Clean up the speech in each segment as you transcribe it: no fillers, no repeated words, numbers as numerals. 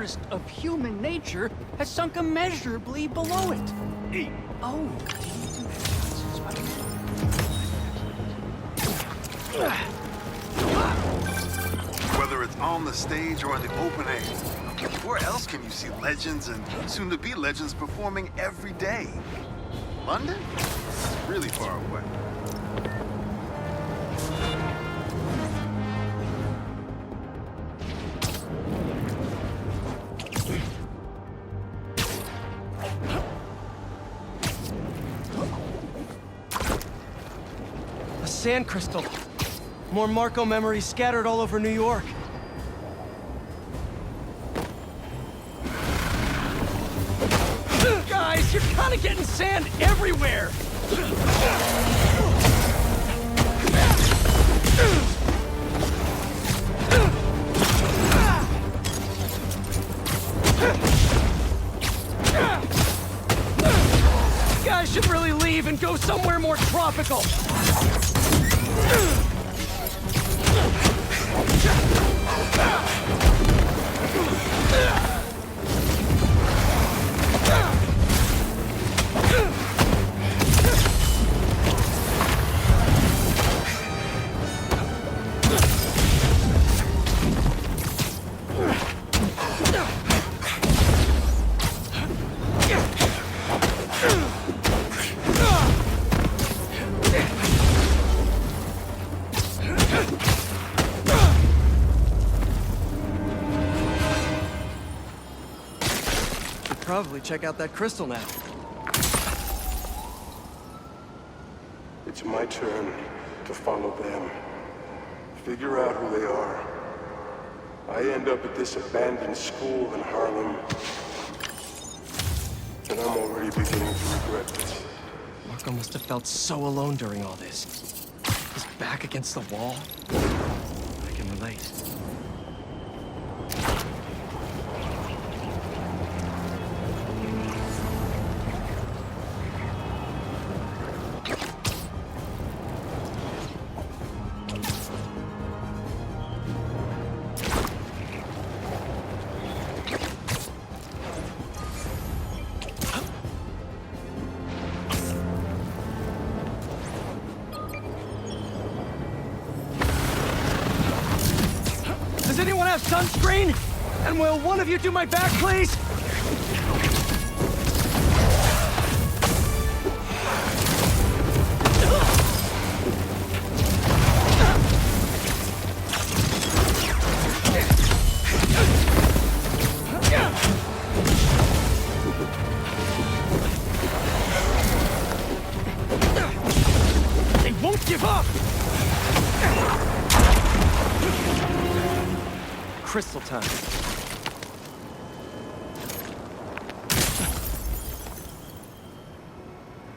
interest of human nature has sunk immeasurably below it. Oh, do you do that, Whether it's on the stage or in the open air, where else can you see legends and soon-to-be legends performing every day? London? It's really far away. A sand crystal. More Marco memories scattered all over New York. Guys, you're kind of getting sand everywhere! You guys should really leave and go somewhere more tropical. Probably check out that crystal now. It's my turn to follow them. Figure out who they are. I end up at this abandoned school in Harlem. And I'm already beginning to regret this. Marco must have felt so alone during all this. His back against the wall. I can relate. Does anyone have sunscreen? And will one of you do my back, please? They won't give up! Crystal time.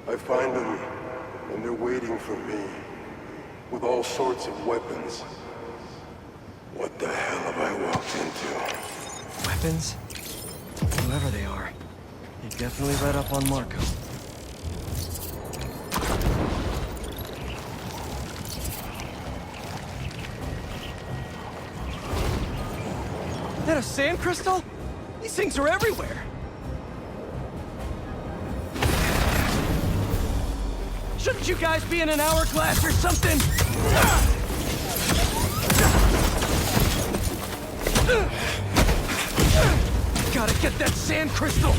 I find them, and they're waiting for me, with all sorts of weapons. What the hell have I walked into? Weapons? Whoever they are, they definitely read up on Marco. That a sand crystal? These things are everywhere. Shouldn't you guys be in an hourglass or something? Gotta get that sand crystal.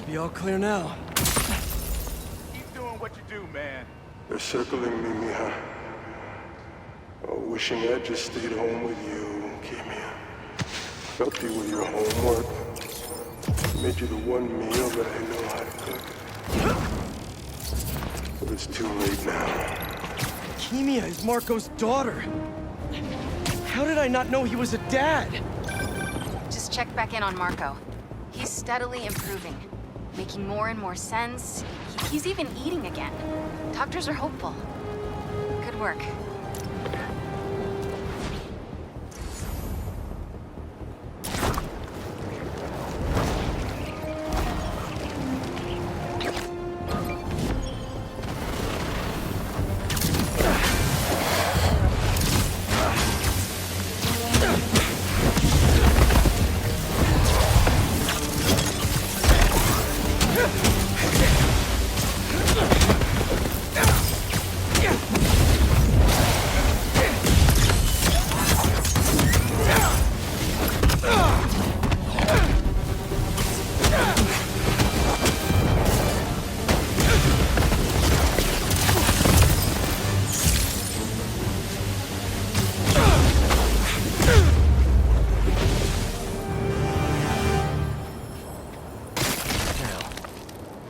Be all clear now. Keep doing what you do, man. They're circling me, Mija. Oh, wishing I'd just stayed home with you, Kimia. Helped you with your homework. Made you the one meal that I know how to cook. But it's too late now. Kimia is Marco's daughter. How did I not know he was a dad? Just check back in on Marco. He's steadily improving, making more and more sense. He's even eating again. Doctors are hopeful. Good work.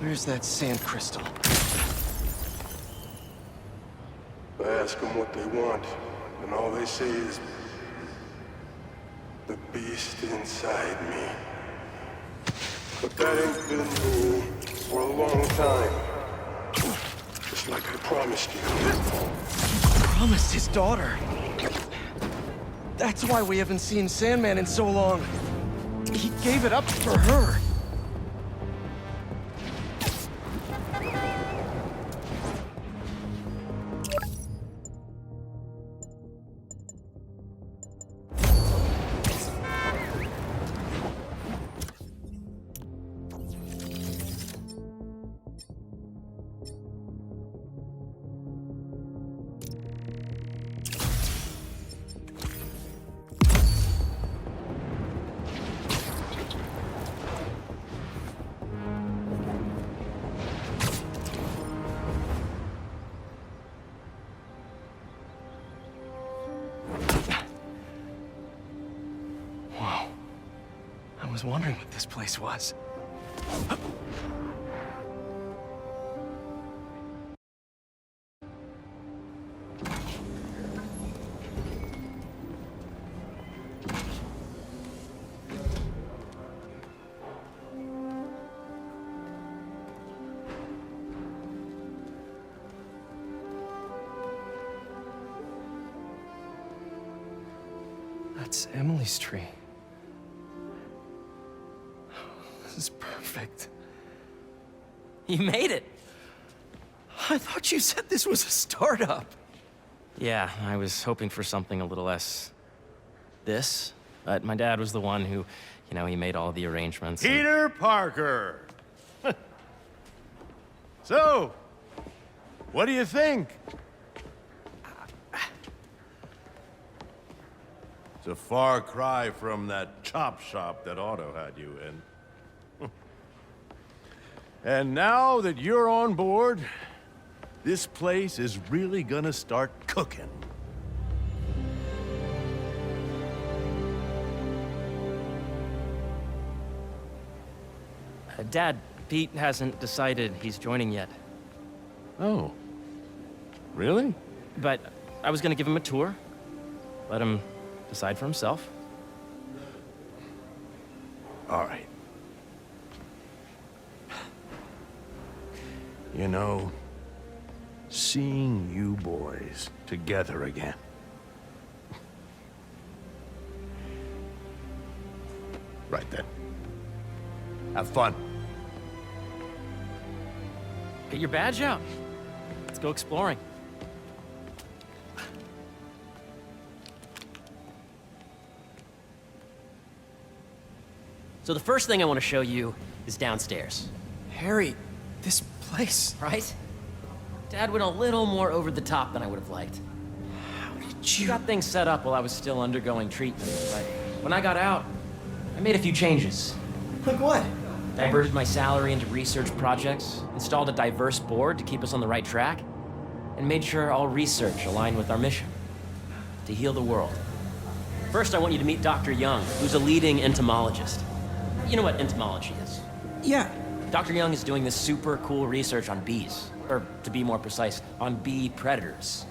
Where's that sand crystal? I ask them what they want, and all they say is, the beast inside me. But that ain't been me for a long time. Just like I promised you. Promised his daughter. That's why we haven't seen Sandman in so long. He gave it up for her. I was wondering what this place was. That's Emily's tree. This is perfect. You made it! I thought you said this was a startup. Yeah, I was hoping for something a little less... this. But my dad was the one who, he made all the arrangements. Peter Parker! So, what do you think? It's a far cry from that chop shop that Otto had you in. And now that you're on board, this place is really gonna start cooking. Dad, Pete hasn't decided he's joining yet. Oh. Really? But I was gonna give him a tour. Let him decide for himself. All right. Seeing you boys together again. Right then. Have fun. Get your badge out. Let's go exploring. So the first thing I want to show you is downstairs. Harry, this place. Right? Dad went a little more over the top than I would have liked. How did He you... got things set up while I was still undergoing treatment, but when I got out, I made a few changes. Like what? Diverted my salary into research projects, installed a diverse board to keep us on the right track, and made sure all research aligned with our mission, to heal the world. First, I want you to meet Dr. Young, who's a leading entomologist. You know what entomology is? Yeah. Dr. Young is doing this super cool research on bees, or to be more precise, on bee predators.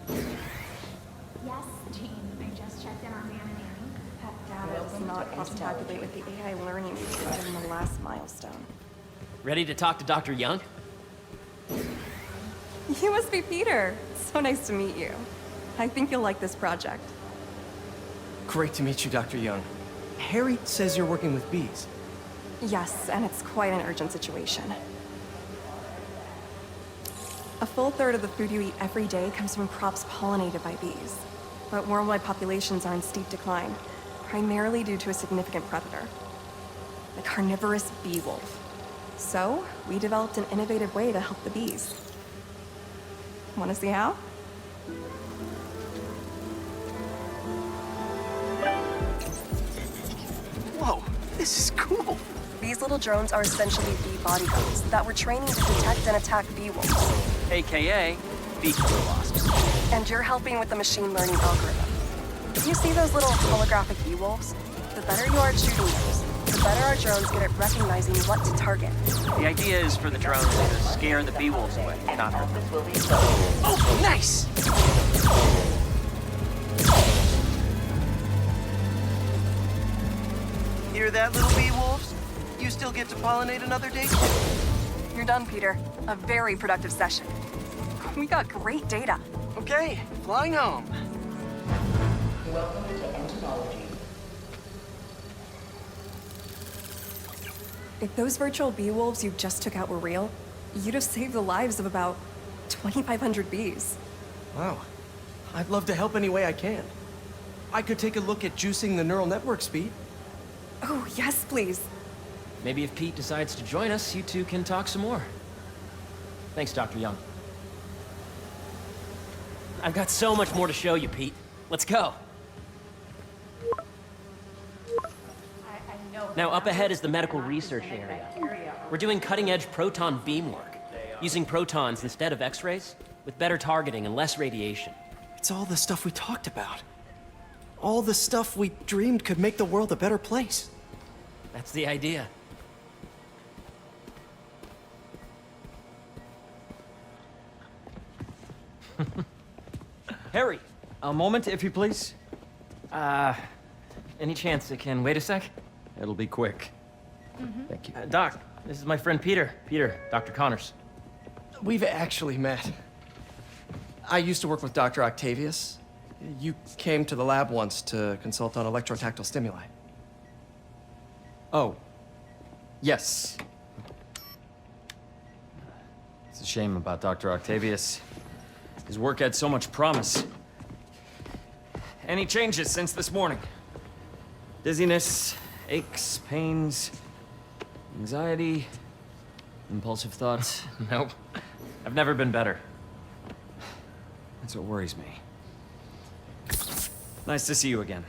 Yes, Jean. I just checked in on Venom. That data does not cross-tabulate with the AI learning system in the last milestone. Ready to talk to Dr. Young? You must be Peter. So nice to meet you. I think you'll like this project. Great to meet you, Dr. Young. Harry says you're working with bees. Yes, and it's quite an urgent situation. A full third of the food you eat every day comes from crops pollinated by bees. But worldwide populations are in steep decline, primarily due to a significant predator, the carnivorous bee wolf. So, we developed an innovative way to help the bees. Want to see how? Whoa, this is cool. These little drones are essentially bee bodyguards that we're training to detect and attack bee wolves. AKA bee killer wasps. And you're helping with the machine learning algorithm. You see those little holographic bee wolves? The better you are at shooting those, the better our drones get at recognizing what to target. The idea is for the drones to scare the bee-wolves away, not hurt them. Oh, nice! Hear that, little bee-wolves? You still get to pollinate another day? You're done, Peter. A very productive session. We got great data. Okay, flying home. Welcome to entomology. If those virtual bee wolves you just took out were real, you'd have saved the lives of about 2,500 bees. Wow. I'd love to help any way I can. I could take a look at juicing the neural network speed. Oh, yes, please. Maybe if Pete decides to join us, you two can talk some more. Thanks, Dr. Young. I've got so much more to show you, Pete. Let's go. Now, up ahead is the medical research area. We're doing cutting-edge proton beam work, using protons instead of X-rays, with better targeting and less radiation. It's all the stuff we talked about. All the stuff we dreamed could make the world a better place. That's the idea. Harry! A moment, if you please. Any chance it can wait a sec? It'll be quick. Thank you. Doc, this is my friend Peter. Peter, Dr. Connors. We've actually met. I used to work with Dr. Octavius. You came to the lab once to consult on electrotactile stimuli. Oh. Yes. It's a shame about Dr. Octavius. His work had so much promise. Any changes since this morning? Dizziness, aches, pains, anxiety, impulsive thoughts? Nope. I've never been better. That's what worries me. Nice to see you again.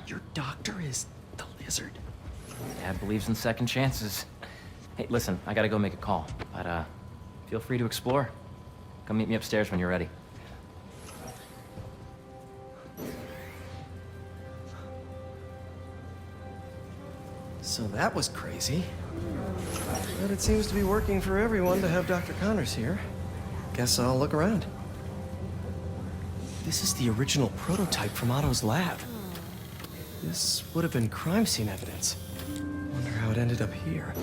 Your doctor is the lizard. Dad believes in second chances. Hey, listen, I gotta go make a call, but feel free to explore. Come meet me upstairs when you're ready. So that was crazy. But it seems to be working for everyone to have Dr. Connors here. Guess I'll look around. This is the original prototype from Otto's lab. This would have been crime scene evidence. Wonder how it ended up here.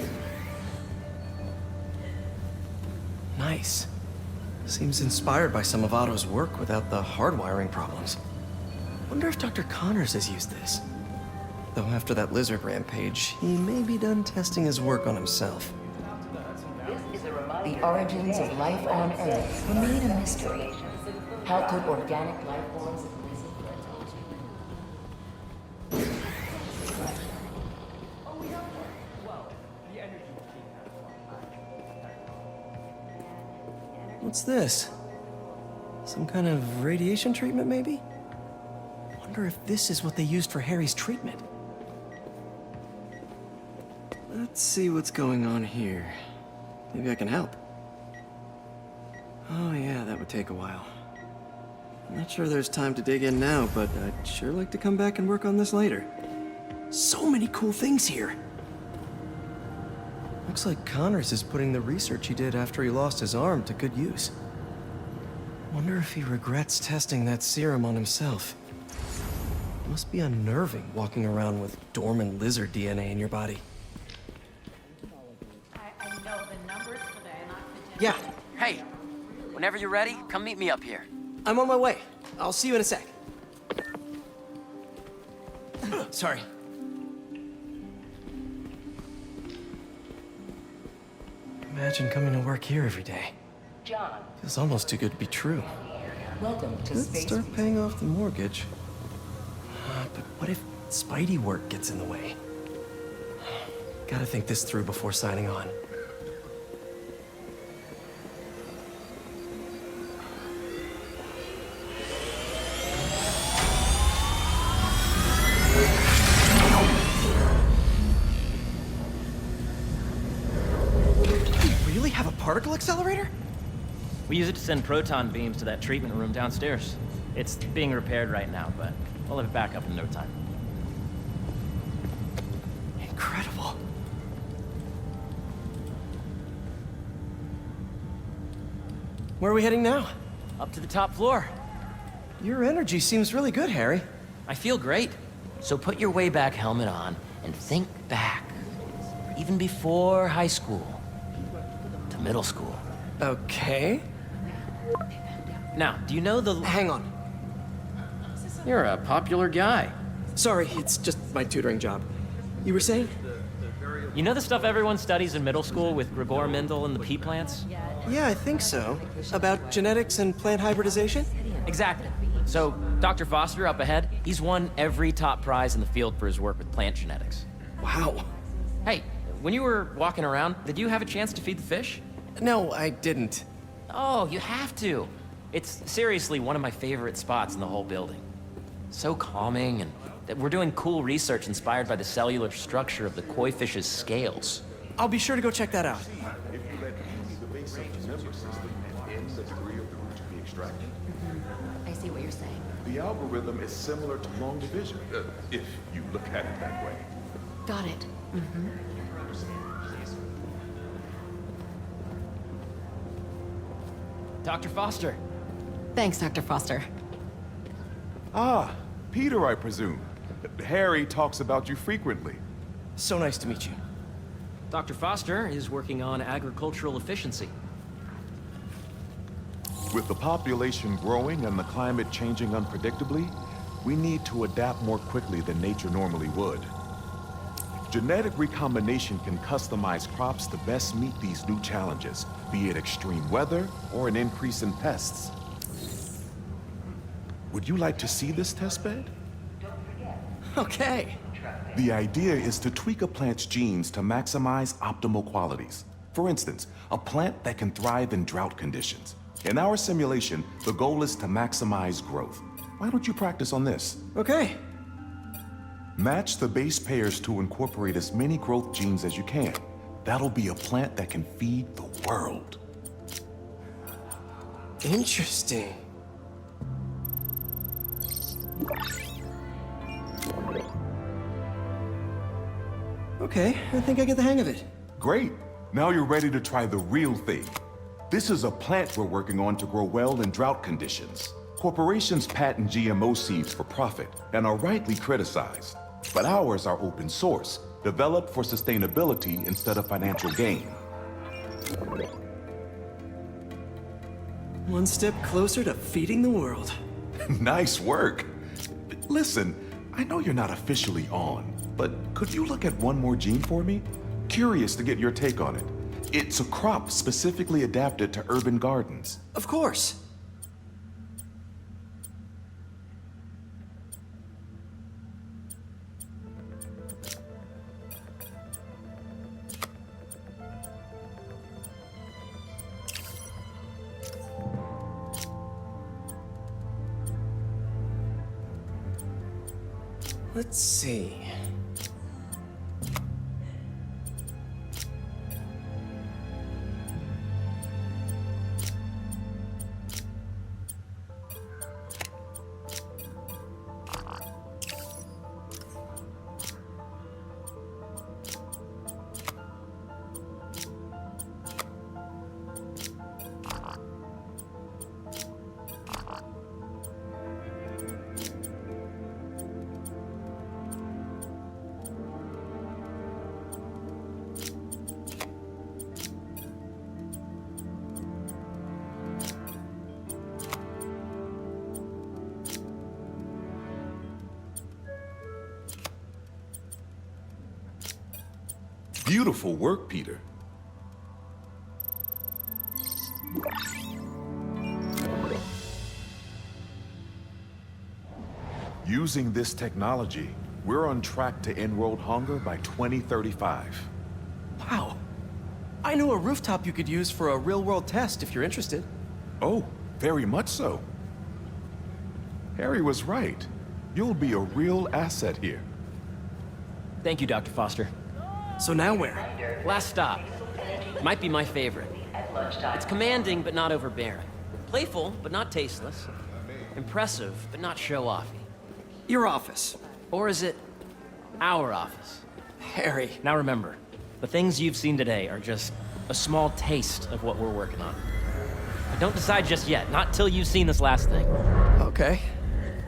Nice. Seems inspired by some of Otto's work without the hardwiring problems. Wonder if Dr. Connors has used this. Though after that lizard rampage, he may be done testing his work on himself. The origins of life on Earth remain a mystery. How could organic life forms have risen What's this? Some kind of radiation treatment, maybe? Wonder if this is what they used for Harry's treatment. Let's see what's going on here. Maybe I can help. Oh yeah, that would take a while. I'm not sure there's time to dig in now, but I'd sure like to come back and work on this later. So many cool things here. Looks like Connors is putting the research he did after he lost his arm to good use. Wonder if he regrets testing that serum on himself. Must be unnerving walking around with dormant lizard DNA in your body. I know the numbers for the Yeah, Hey, whenever you're ready, come meet me up here. I'm on my way. I'll see you in a sec. Sorry. Imagine coming to work here every day. John, Feels almost too good to be true. welcome to Let's Space. start paying off the mortgage. But what if Spidey work gets in the way? Gotta think this through before signing on. You really have a particle accelerator? We use it to send proton beams to that treatment room downstairs. It's being repaired right now, but we'll have it back up in no time. Incredible. Where are we heading now? Up to the top floor. Your energy seems really good, Harry. I feel great. So put your way back helmet on and think back. Even before high school. To middle school. Okay. Now, do you know the... Hang on. You're a popular guy. Sorry, it's just my tutoring job. You were saying? You know the stuff everyone studies in middle school with Gregor Mendel and the pea plants? Yeah, I think so. About genetics and plant hybridization? Exactly. So, Dr. Foster up ahead, he's won every top prize in the field for his work with plant genetics. Wow. Hey, when you were walking around, did you have a chance to feed the fish? No, I didn't. Oh, you have to. It's seriously one of my favorite spots in the whole building. So calming, and that we're doing cool research inspired by the cellular structure of the koi fish's scales. I'll be sure to go check that out. I see what you're saying. The algorithm is similar to long division, if you look at it that way. Got it. Dr. Foster. Thanks, Dr. Foster. Ah, Peter, I presume. Harry talks about you frequently. So nice to meet you. Dr. Foster is working on agricultural efficiency. With the population growing and the climate changing unpredictably, we need to adapt more quickly than nature normally would. Genetic recombination can customize crops to best meet these new challenges, be it extreme weather or an increase in pests. Would you like to see this testbed? Okay. The idea is to tweak a plant's genes to maximize optimal qualities. For instance, a plant that can thrive in drought conditions. In our simulation, the goal is to maximize growth. Why don't you practice on this? Okay. Match the base pairs to incorporate as many growth genes as you can. That'll be a plant that can feed the world. Interesting. Okay, I think I get the hang of it. Great. Now you're ready to try the real thing. This is a plant we're working on to grow well in drought conditions. Corporations patent GMO seeds for profit and are rightly criticized. But ours are open source, developed for sustainability instead of financial gain. One step closer to feeding the world. Nice work. Listen, I know you're not officially on, but could you look at one more gene for me? Curious to get your take on it. It's a crop specifically adapted to urban gardens. Of course. Let's see. Beautiful work, Peter. Using this technology, we're on track to end world hunger by 2035. Wow. I know a rooftop you could use for a real-world test if you're interested. Oh, very much so. Harry was right. You'll be a real asset here. Thank you, Dr. Foster. So now where? Last stop. Might be my favorite. It's commanding, but not overbearing. Playful, but not tasteless. Impressive, but not show-offy. Your office. Or is it our office? Harry. Now remember, the things you've seen today are just a small taste of what we're working on. But don't decide just yet, not till you've seen this last thing. Okay.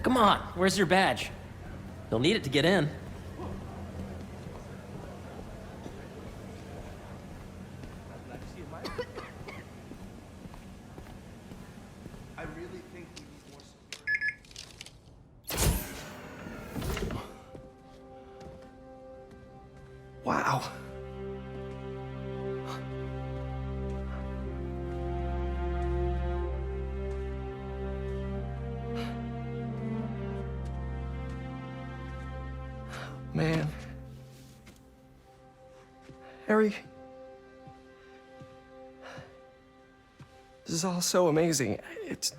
Come on, where's your badge? You'll need it to get in. I really think we need more security. Wow. Man. Harry. This is all so amazing. It's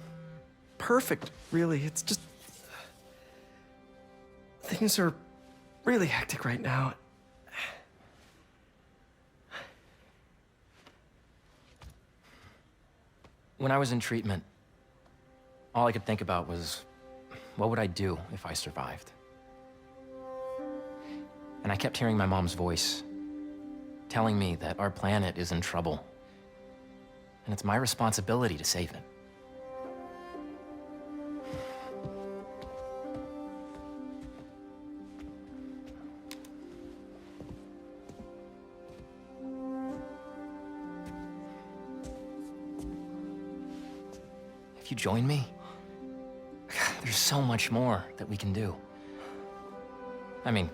perfect, really. It's just... Things are really hectic right now. When I was in treatment, all I could think about was, what would I do if I survived? And I kept hearing my mom's voice, telling me that our planet is in trouble, and it's my responsibility to save it. If you join me, there's so much more that we can do. I mean,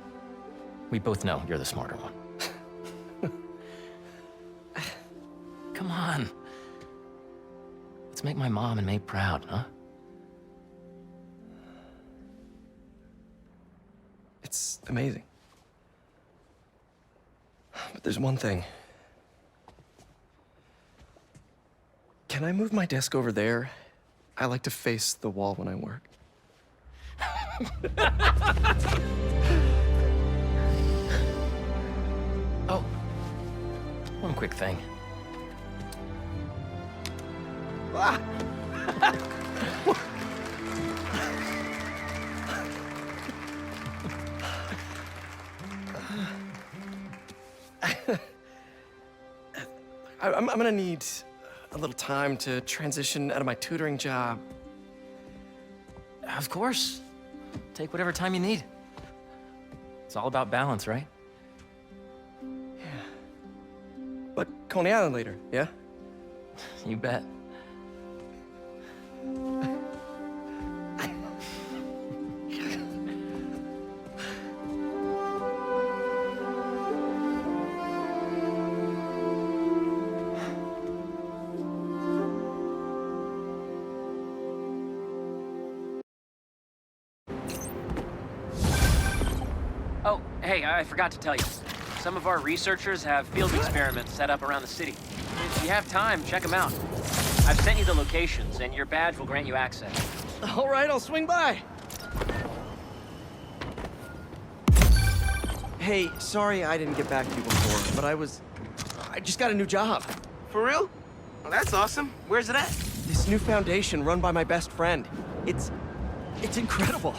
we both know you're the smarter one. Come on. Let's make my mom and May proud, huh? It's amazing. But there's one thing. Can I move my desk over there? I like to face the wall when I work. Oh, one quick thing. Ah! I'm gonna need a little time to transition out of my tutoring job. Of course. Take whatever time you need. It's all about balance, right? But Coney Island later, yeah? You bet. Oh, hey, I forgot to tell you. Some of our researchers have field experiments set up around the city. If you have time, check them out. I've sent you the locations, and your badge will grant you access. All right, I'll swing by. Hey, sorry I didn't get back to you before, but I just got a new job. For real? Well, that's awesome. Where's it at? This new foundation run by my best friend. It's incredible.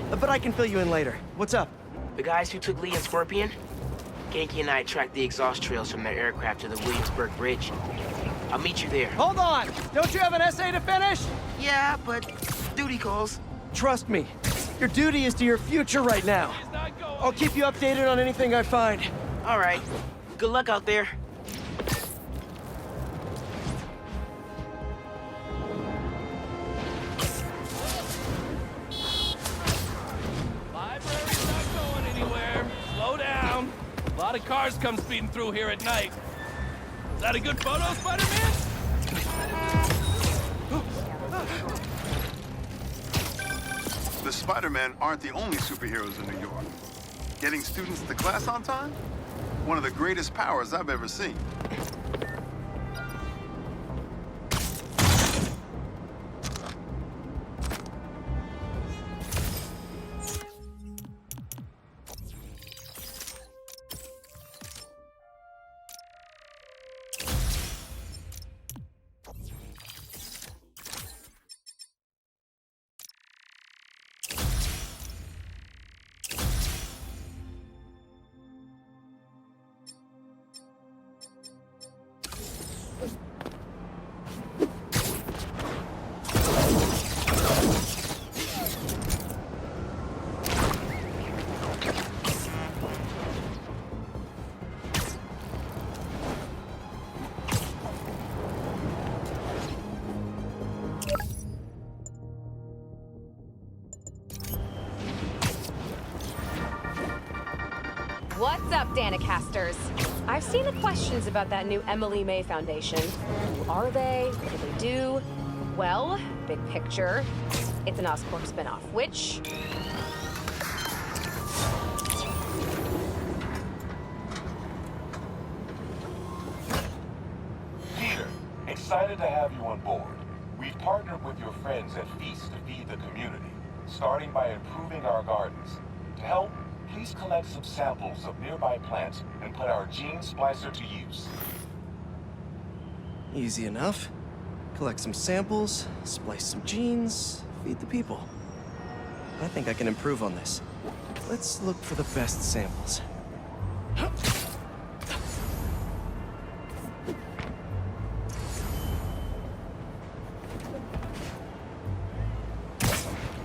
But I can fill you in later. What's up? The guys who took Lee and Scorpion? Genki and I tracked the exhaust trails from their aircraft to the Williamsburg Bridge. I'll meet you there. Hold on! Don't you have an essay to finish? Yeah, but duty calls. Trust me, your duty is to your future right now. I'll keep you updated on anything I find. All right. Good luck out there. Library's not going anywhere. Slow down. A lot of cars come speeding through here at night. Is that a good photo, Spider-Man? The Spider-Men aren't the only superheroes in New York. Getting students to class on time? One of the greatest powers I've ever seen. What's up, Danicasters? I've seen the questions about that new Emily May Foundation. Who are they? What do they do? Well, big picture, it's an Oscorp spinoff, which... Peter, excited to have you on board. We've partnered with your friends at Feast to feed the community, starting by improving our gardens. To help, please collect some samples of nearby plants and put our gene splicer to use. Easy enough. Collect some samples, splice some genes, feed the people. I think I can improve on this. Let's look for the best samples.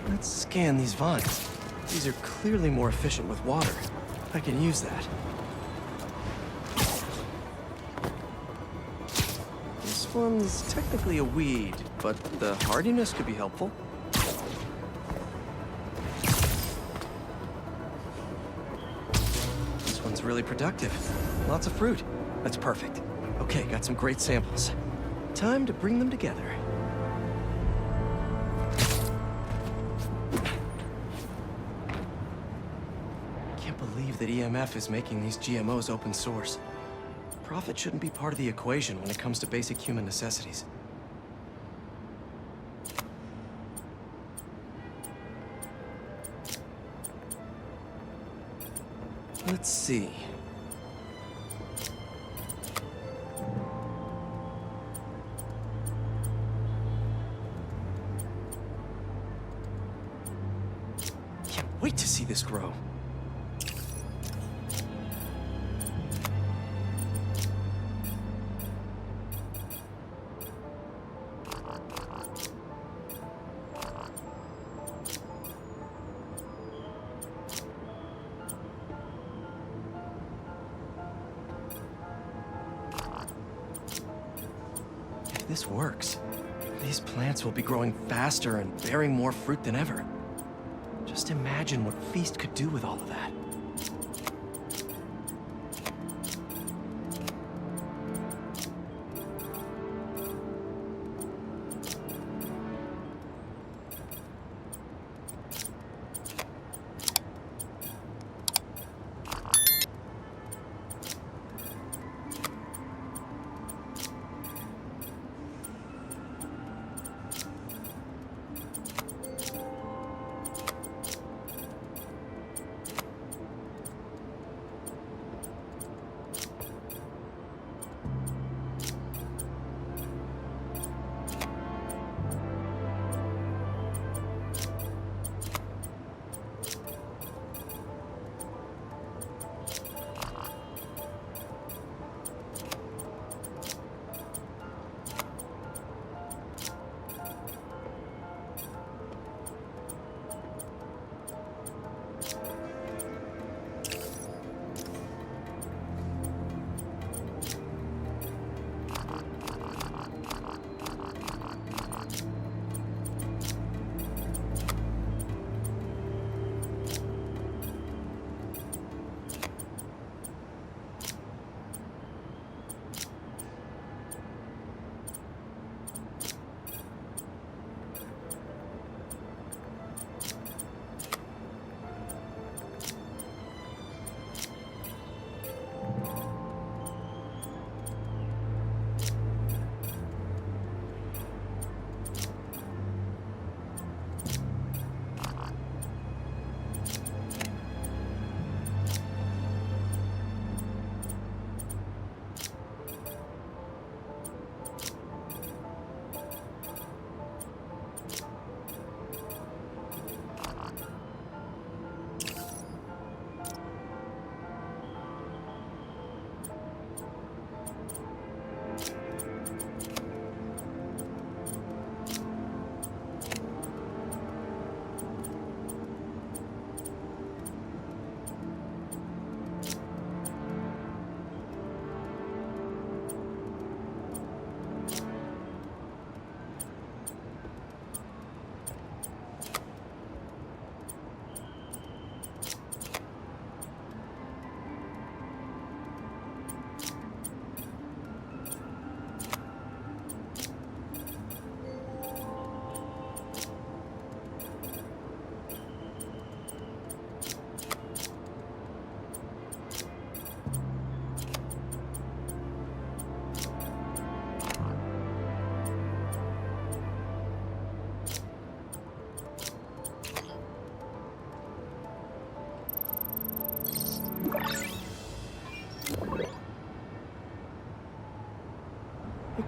Let's scan these vines. These are clearly more efficient with water. I can use that. This one's technically a weed, but the hardiness could be helpful. This one's really productive. Lots of fruit. That's perfect. Okay, got some great samples. Time to bring them together. That EMF is making these GMOs open source. Profit shouldn't be part of the equation when it comes to basic human necessities. Let's see. Can't wait to see this grow. If this works, these plants will be growing faster and bearing more fruit than ever. Just imagine what Feast could do with all of that.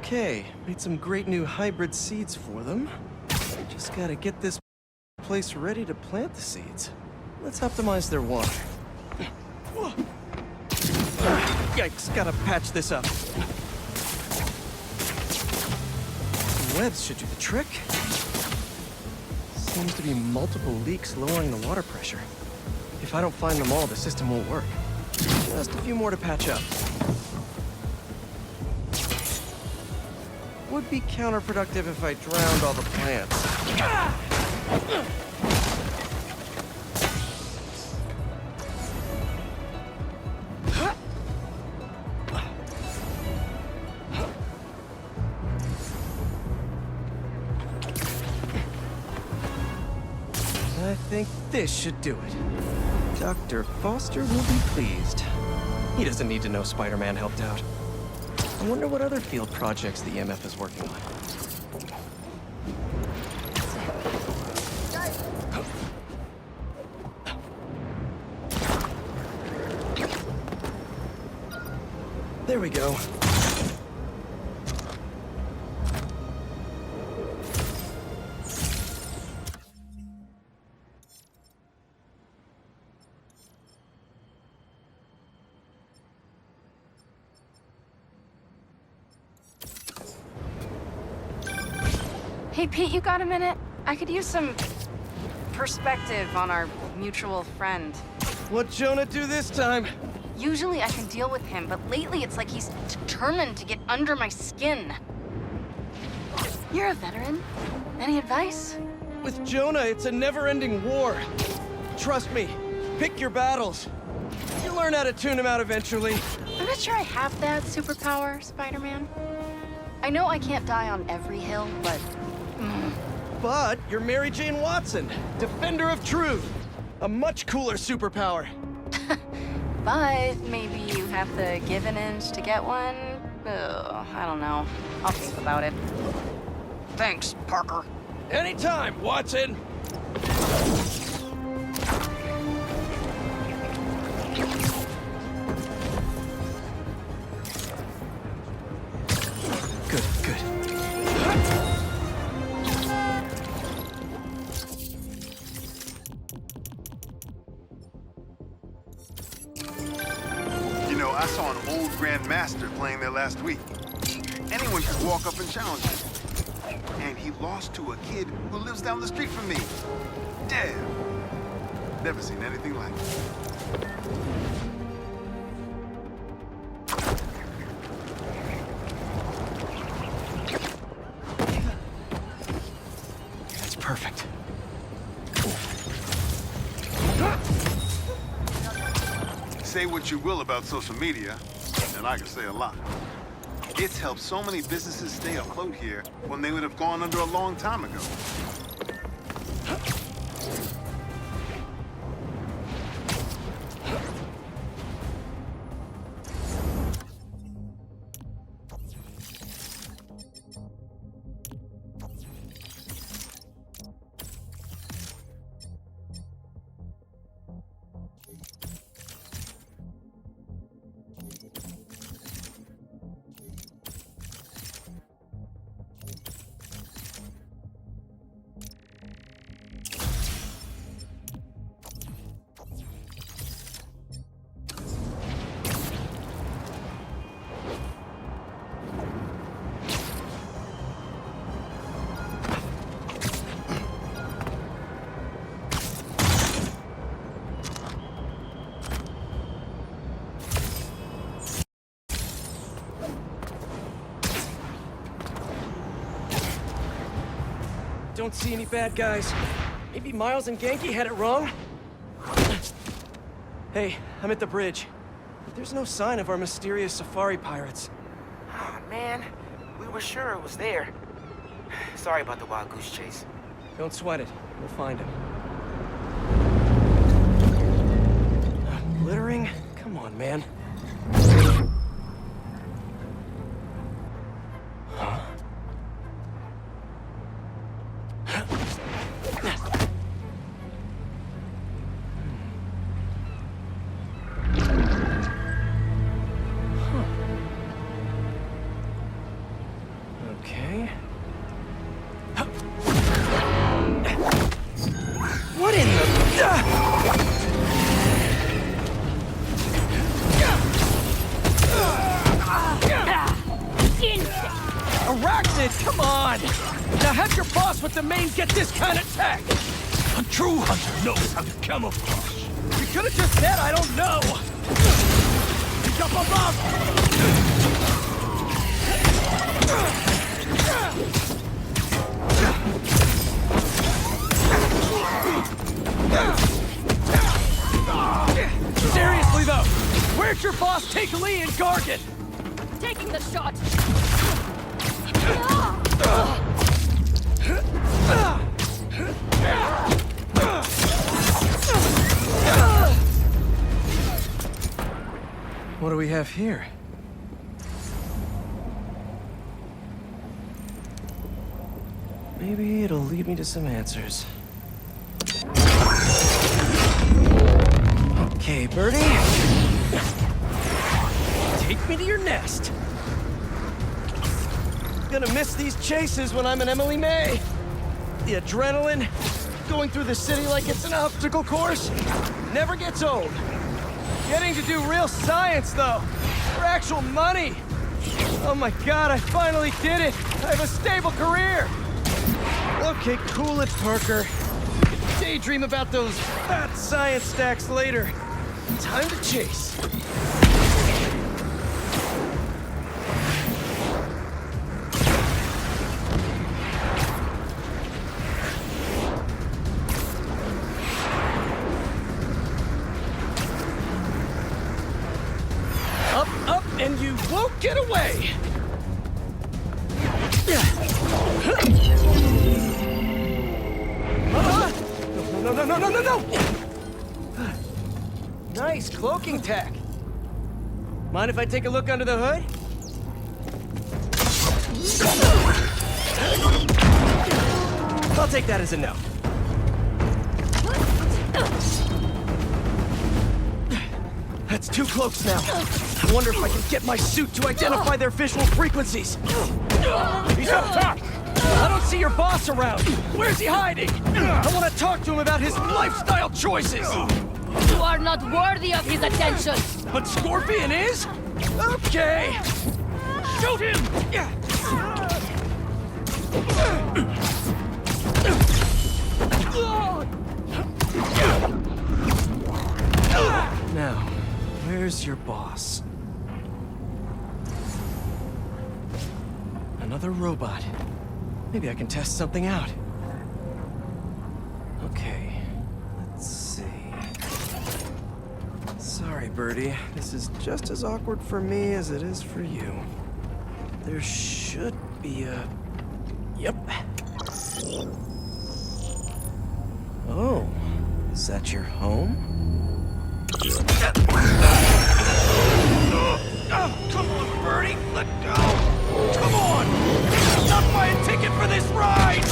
Okay, made some great new hybrid seeds for them. Just gotta get this place ready to plant the seeds. Let's optimize their water. Yikes, gotta patch this up. Some webs should do the trick. Seems to be multiple leaks lowering the water pressure. If I don't find them all, the system won't work. Just a few more to patch up. Would be counterproductive if I drowned all the plants. I think this should do it. Dr. Foster will be pleased. He doesn't need to know Spider-Man helped out. I wonder what other field projects the EMF is working on. There we go. Hey, Pete, you got a minute? I could use some perspective on our mutual friend. What'd Jonah do this time? Usually I can deal with him, but lately it's like he's determined to get under my skin. You're a veteran. Any advice? With Jonah, it's a never-ending war. Trust me, pick your battles. You'll learn how to tune him out eventually. I'm not sure I have that superpower, Spider-Man. I know I can't die on every hill, but... But you're Mary Jane Watson, Defender of Truth. A much cooler superpower. But maybe you have to give an inch to get one? Ugh, I don't know. I'll think about it. Thanks, Parker. Anytime, Watson! Good, good. You know, I saw an old Grandmaster playing there last week. Anyone could walk up and challenge him. And he lost to a kid who lives down the street from me. Damn. Never seen anything like it. That's perfect. Say what you will about social media, and I can say a lot. It's helped so many businesses stay afloat here when they would have gone under a long time ago. Don't see any bad guys. Maybe Miles and Genki had it wrong? Hey, I'm at the bridge. But there's no sign of our mysterious safari pirates. Oh, man. We were sure it was there. Sorry about the wild goose chase. Don't sweat it. We'll find him. Glittering? Come on, man. Huh? place with the main get this kind of tech! A true hunter knows how to camouflage. You could have just said I don't know! Pick up above! Seriously though, where'd your boss take Lee and Gargan? Taking the shot! What do we have here? Maybe it'll lead me to some answers. Okay, Birdie. Take me to your nest. Gonna miss these chases when I'm an Emily May. The adrenaline, going through the city like it's an obstacle course, never gets old. Getting to do real science, though, for actual money. Oh my God, I finally did it. I have a stable career. Okay, cool it, Parker. Daydream about those fat science stacks later. Time to chase. Up, and you won't get away! No! Nice cloaking tech. Mind if I take a look under the hood? I'll take that as a no. That's 2 cloaks now. I wonder if I can get my suit to identify their visual frequencies. He's up top! I don't see your boss around. Where's he hiding? I want to talk to him about his lifestyle choices. You are not worthy of his attention. But Scorpion is? Okay. Shoot him! Now, where's your boss? Another robot. Maybe I can test something out. Okay, let's see. Sorry, Birdie. This is just as awkward for me as it is for you. There should be a... Yep. Oh, is that your home? Oh, come on, Birdie! Let go! Come on! I'm not buying a ticket for this ride!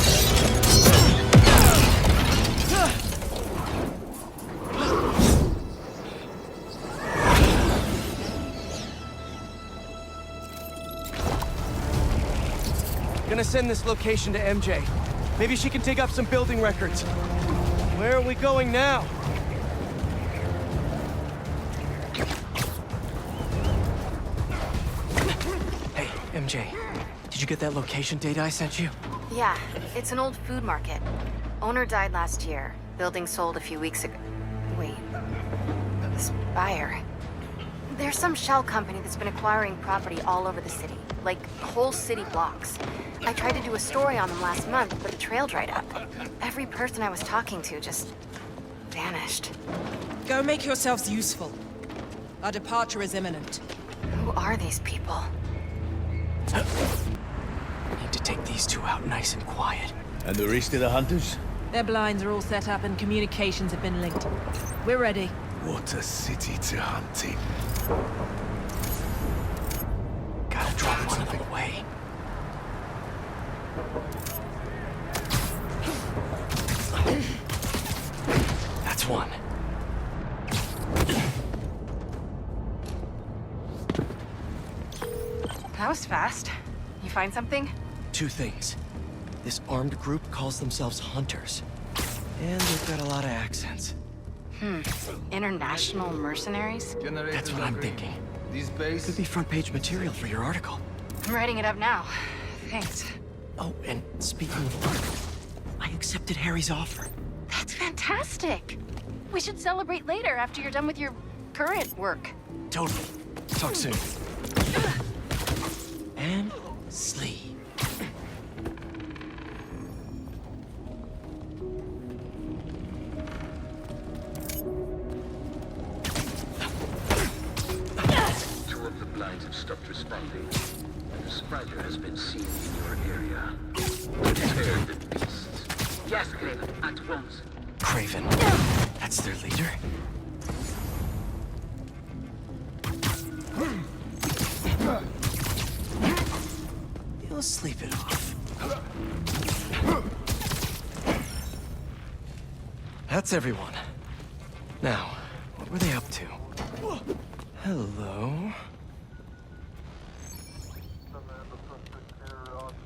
Gonna send this location to MJ. Maybe she can dig up some building records. Where are we going now? Hey, MJ. Did you get that location data I sent you? Yeah, it's an old food market. Owner died last year. Building sold a few weeks ago. Wait. Spire. There's some shell company that's been acquiring property all over the city. Like, whole city blocks. I tried to do a story on them last month, but the trail dried up. Every person I was talking to just... vanished. Go make yourselves useful. Our departure is imminent. Who are these people? Need to take these 2 out nice and quiet. And the rest of the hunters? Their blinds are all set up and communications have been linked. We're ready. What a city to hunt in. Gotta drop one of them away. That's one. That was fast. You find something? 2 things. This armed group calls themselves Hunters. And they've got a lot of accents. International mercenaries? That's what I'm thinking. Could be front-page material for your article. I'm writing it up now. Thanks. Oh, and speaking of art, I accepted Harry's offer. That's fantastic. We should celebrate later after you're done with your current work. Totally. Talk soon. And sleep. Two of the blinds have stopped responding, and the spider has been seen in your area. Prepare the beasts. Yes, Kraven, at once. Kraven. That's their leader? You'll sleep it off. That's everyone. Now, what were they up to? Hello?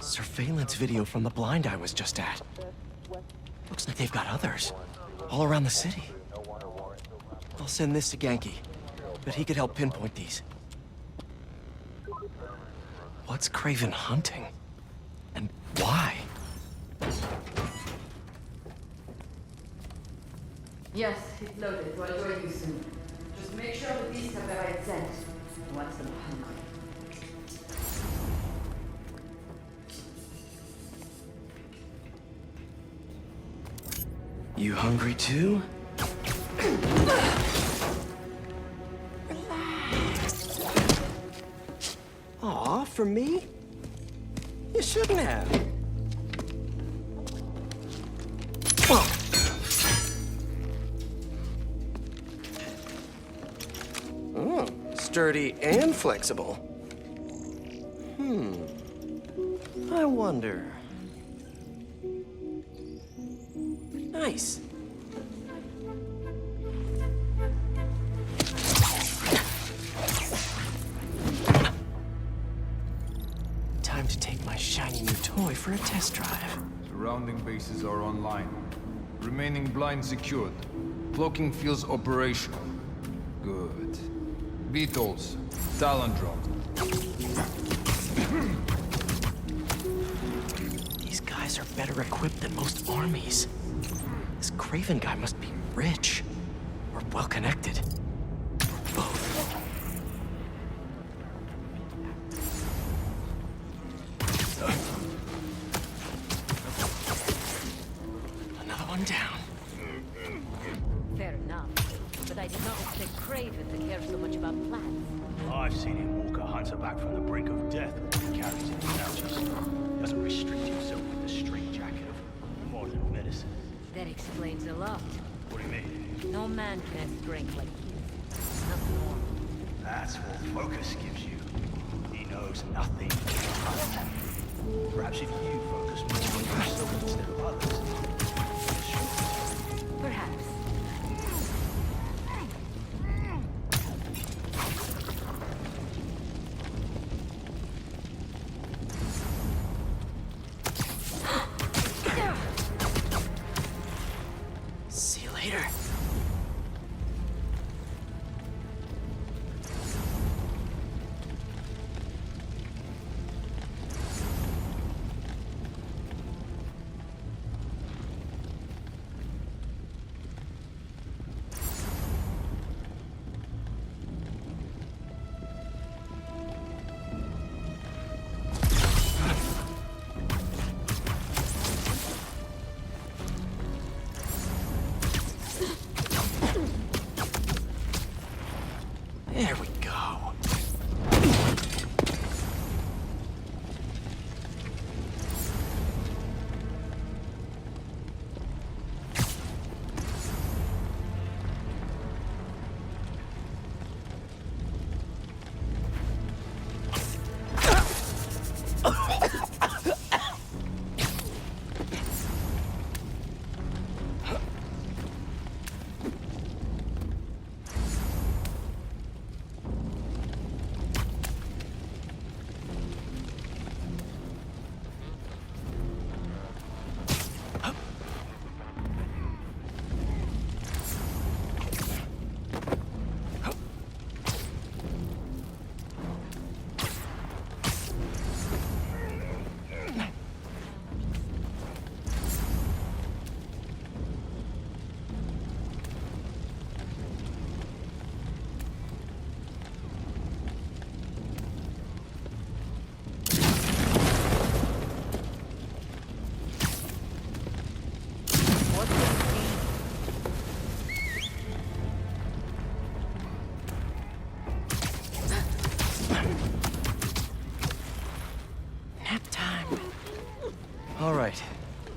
Surveillance video from the blind I was just at. Looks like they've got others. All around the city. I'll send this to Genki. But he could help pinpoint these. What's Kraven hunting? And why? Yes, it's loaded. We'll join you soon. Just make sure the beasts have the right scent. You want them hungry. You hungry too? Aw, for me? You shouldn't have. Oh, sturdy and flexible. I wonder. Nice. Time to take my shiny new toy for a test drive. Surrounding bases are online. Remaining blind secured. Cloaking fields operational. Good. Beetles. Talon drop. These guys are better equipped than most armies. This Kraven guy must be rich. Or well-connected. Both. Another one down. Fair enough. But I did not expect Kraven to care so much about plants. I've seen him walk a hunter back from the brink of death when he carries his pouches. Doesn't restrict himself with the straitjacket of modern medicine. That explains a lot. What do you mean? No man can have strength like his. Nothing more. That's what focus gives you. He knows nothing about hunting. Perhaps if you focus more on yourself instead of others. Perhaps. See you later. There we go.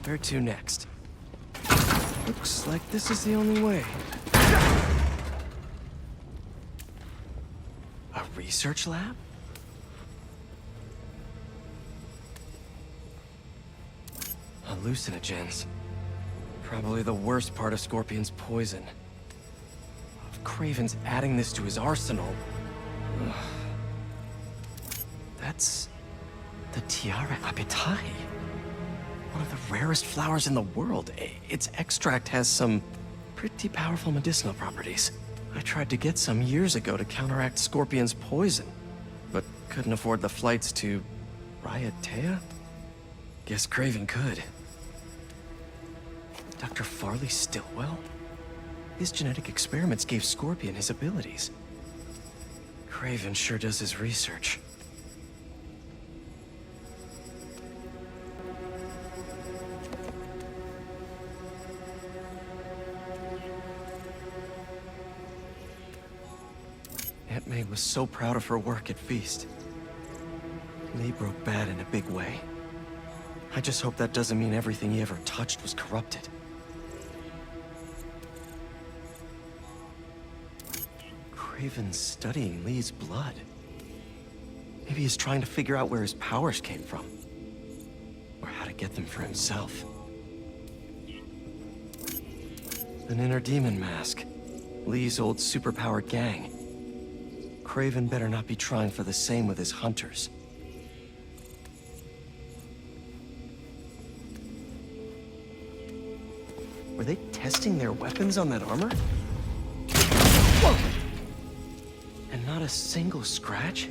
Where to next? Looks like this is the only way. A research lab? Hallucinogens. Probably the worst part of Scorpion's poison. If Kraven's adding this to his arsenal... Ugh. That's... the Tiara Apetae. One of the rarest flowers in the world. Its extract has some pretty powerful medicinal properties. I tried to get some years ago to counteract Scorpion's poison, but couldn't afford the flights to Raiatea? Guess Kraven could. Dr. Farley Stillwell? His genetic experiments gave Scorpion his abilities. Kraven sure does his research. Aunt May was so proud of her work at Feast. Lee broke bad in a big way. I just hope that doesn't mean everything he ever touched was corrupted. Kraven's studying Lee's blood. Maybe he's trying to figure out where his powers came from. Or how to get them for himself. An inner demon mask. Lee's old superpowered gang. Kraven better not be trying for the same with his hunters. Were they testing their weapons on that armor? Whoa! And not a single scratch?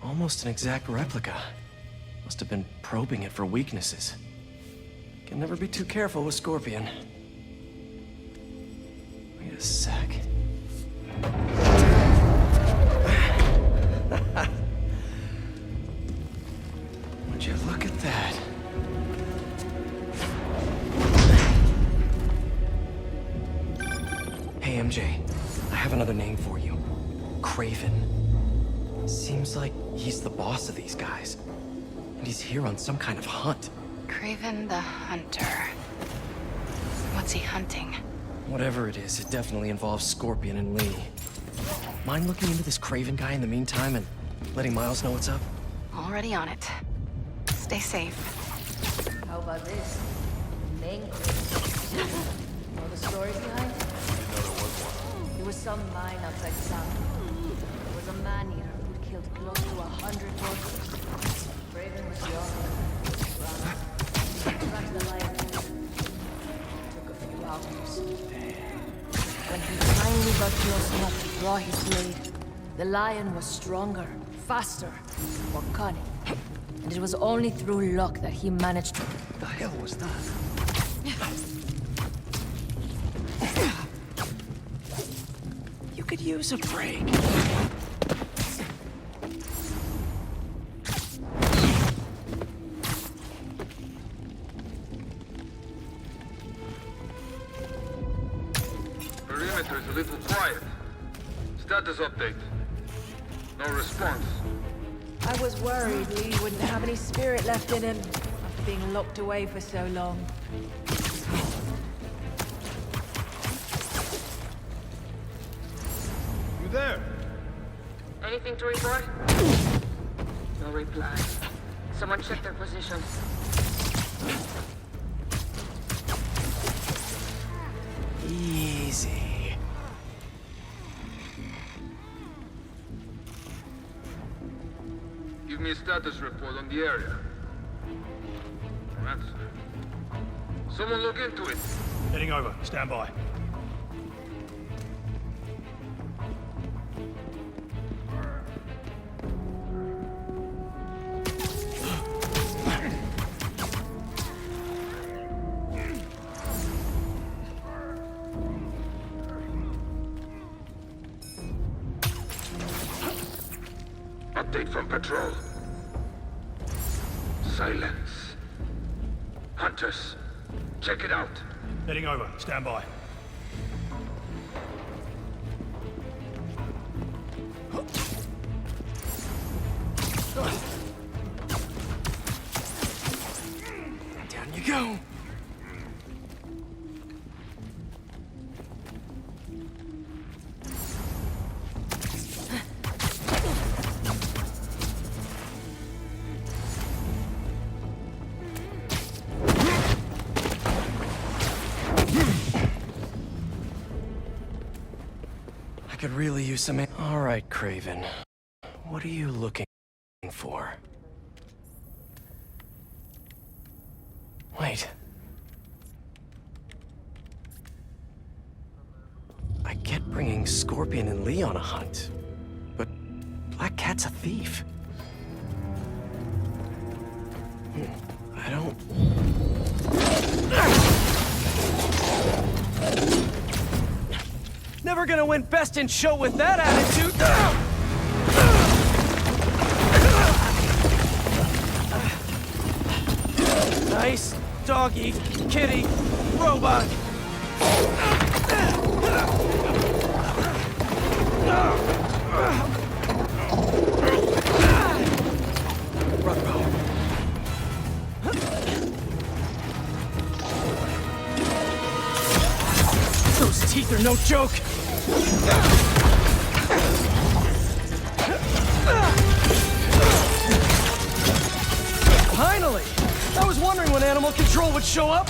Almost an exact replica. Must have been probing it for weaknesses. Can never be too careful with Scorpion. Wait a sec. Would you look at that? Hey, MJ. I have another name for you. Kraven. Seems like he's the boss of these guys. And he's here on some kind of hunt. Kraven the Hunter. What's he hunting? Whatever it is, it definitely involves Scorpion and Lee. Mind looking into this Kraven guy in the meantime and letting Miles know what's up? Already on it. Stay safe. How about this? Main Kraven. Know the stories behind it? There was some mine outside town. There was a man here who'd killed close to 100 workers. Kraven was young. Tracked the lion. Took a few hours. When he finally got close enough to draw his blade, the lion was stronger, faster, more cunning. And it was only through luck that he managed to... The hell was that? You could use a break. Perimeter is a little quiet. Status update. No response. I was worried Lee wouldn't have any spirit left in him after being locked away for so long. You there? Anything to report? No reply. Someone check their position. Easy. Give me a status report on the area. No answer. Someone look into it. Heading over. Stand by. Update from patrol. Silence. Hunters, check it out. Heading over. Stand by. go. I could really use some... All right, Kraven. What are you looking for? Wait. I get bringing Scorpion and Lee on a hunt, but Black Cat's a thief. I don't... Never gonna win Best in Show with that attitude! Nice doggy, kitty, robot! Those teeth are no joke! Finally! I was wondering when Animal Control would show up.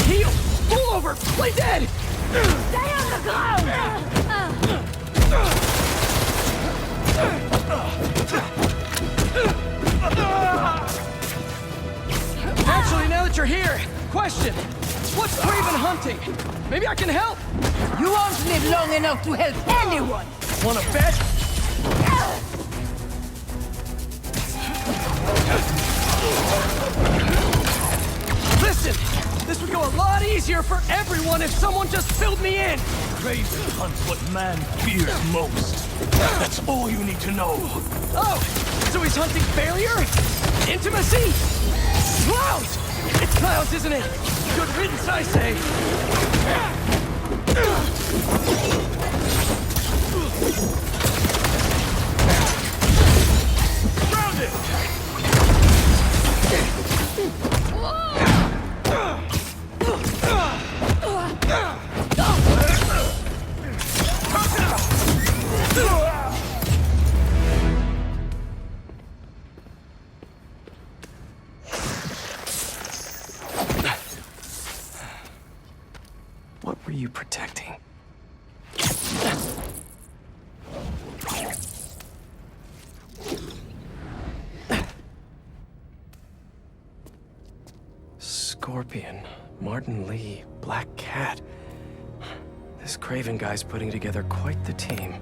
Heal! Pull over! Play dead! Stay on the ground! Actually, now that you're here, question. What's Kraven hunting? Maybe I can help. You won't live long enough to help anyone! Wanna bet? Listen! This would go a lot easier for everyone if someone just filled me in! Kraven hunts what man fears most. That's all you need to know. Oh! So he's hunting failure? Intimacy? Clowns! It's clowns, isn't it? Good riddance, I say! Grounded! What were you protecting? Scorpion, Martin Lee, Black Cat. This Kraven guy's putting together quite the team.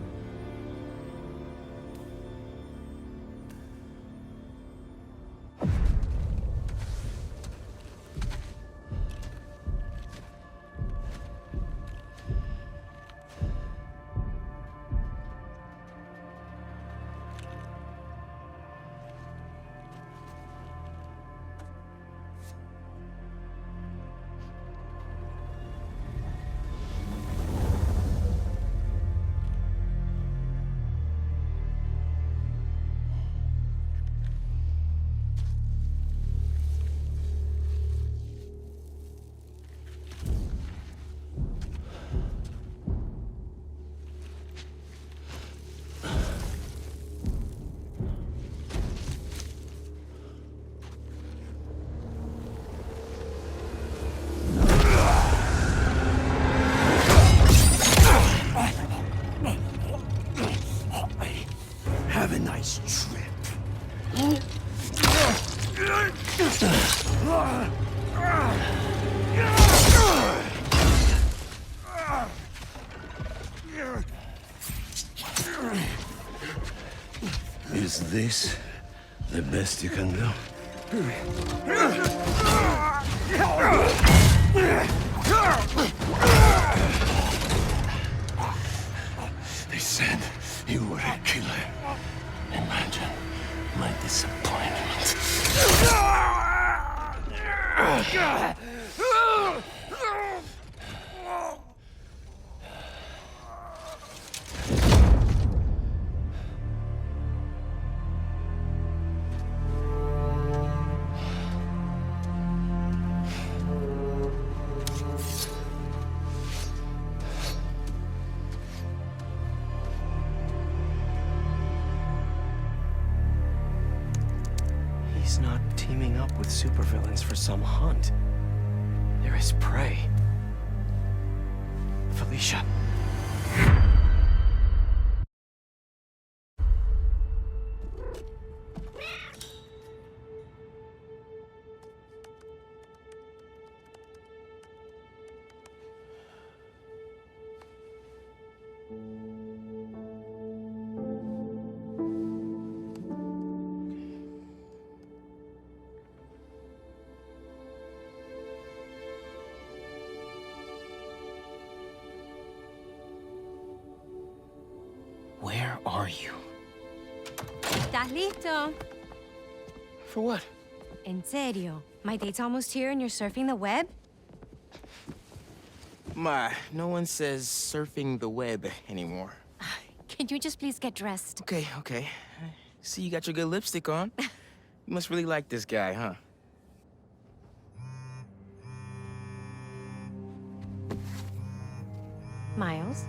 Have a nice trip. Is this the best you can do? They said you were a killer. Imagine my disappointment. up with supervillains for some hunt. There is prey. Felicia. Where are you? ¿Estás listo? For what? En serio? My date's almost here and you're surfing the web? Ma, no one says surfing the web anymore. Can you just please get dressed? Okay, okay. See, you got your good lipstick on. You must really like this guy, huh? Miles?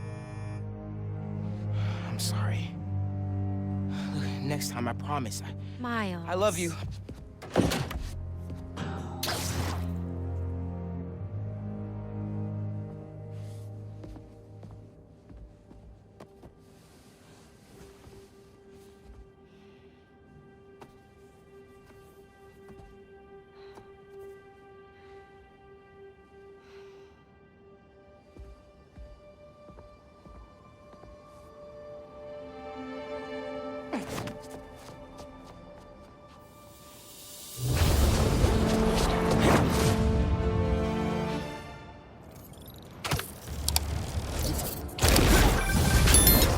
I'm sorry. Look, next time, I promise. Miles. I love you.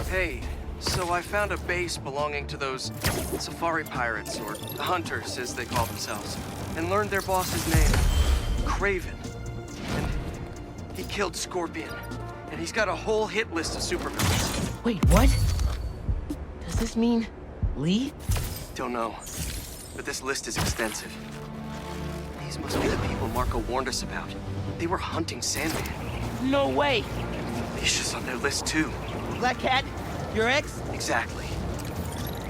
Hey, so I found a base belonging to those safari pirates, or hunters, as they call themselves, and learned their boss's name, Kraven. And he killed Scorpion, and he's got a whole hit list of supervillains. Wait, what? Does this mean Lee? Don't know, but this list is extensive. These must be the people Marco warned us about. They were hunting Sandman. No way! Misha's on their list too. Black Cat? Your ex? Exactly.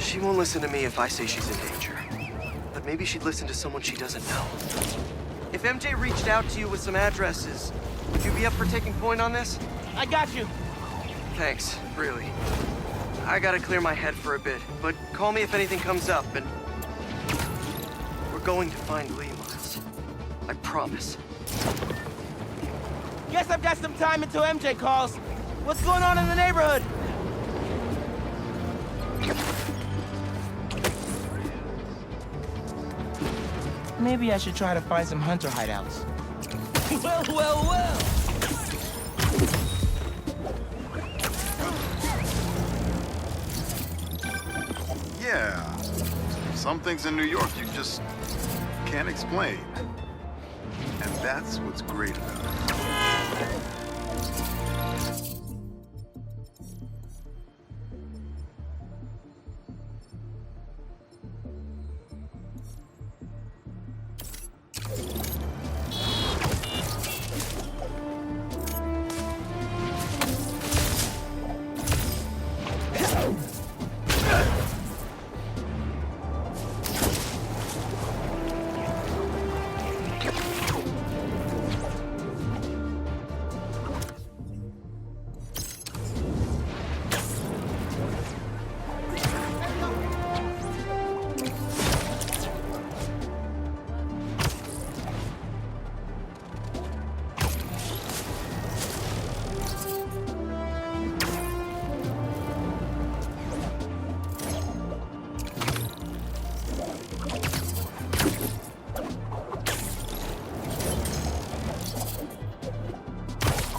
She won't listen to me if I say she's in danger. But maybe she'd listen to someone she doesn't know. If MJ reached out to you with some addresses, would you be up for taking point on this? I got you. Thanks, really. I gotta clear my head for a bit, but call me if anything comes up, and... we're going to find Lee, Miles. I promise. Guess I've got some time until MJ calls. What's going on in the neighborhood? Maybe I should try to find some hunter hideouts. Well, well, well! Yeah. Some things in New York you just can't explain. And that's what's great about it.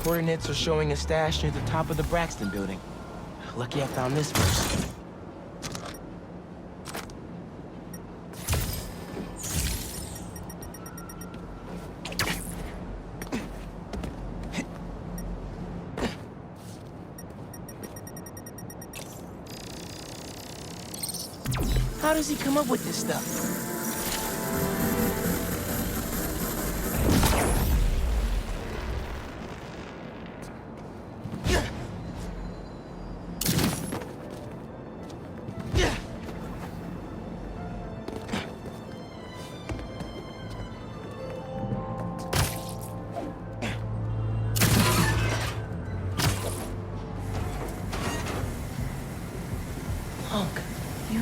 Coordinates are showing a stash near the top of the Braxton building. Lucky I found this first. How does he come up with this stuff?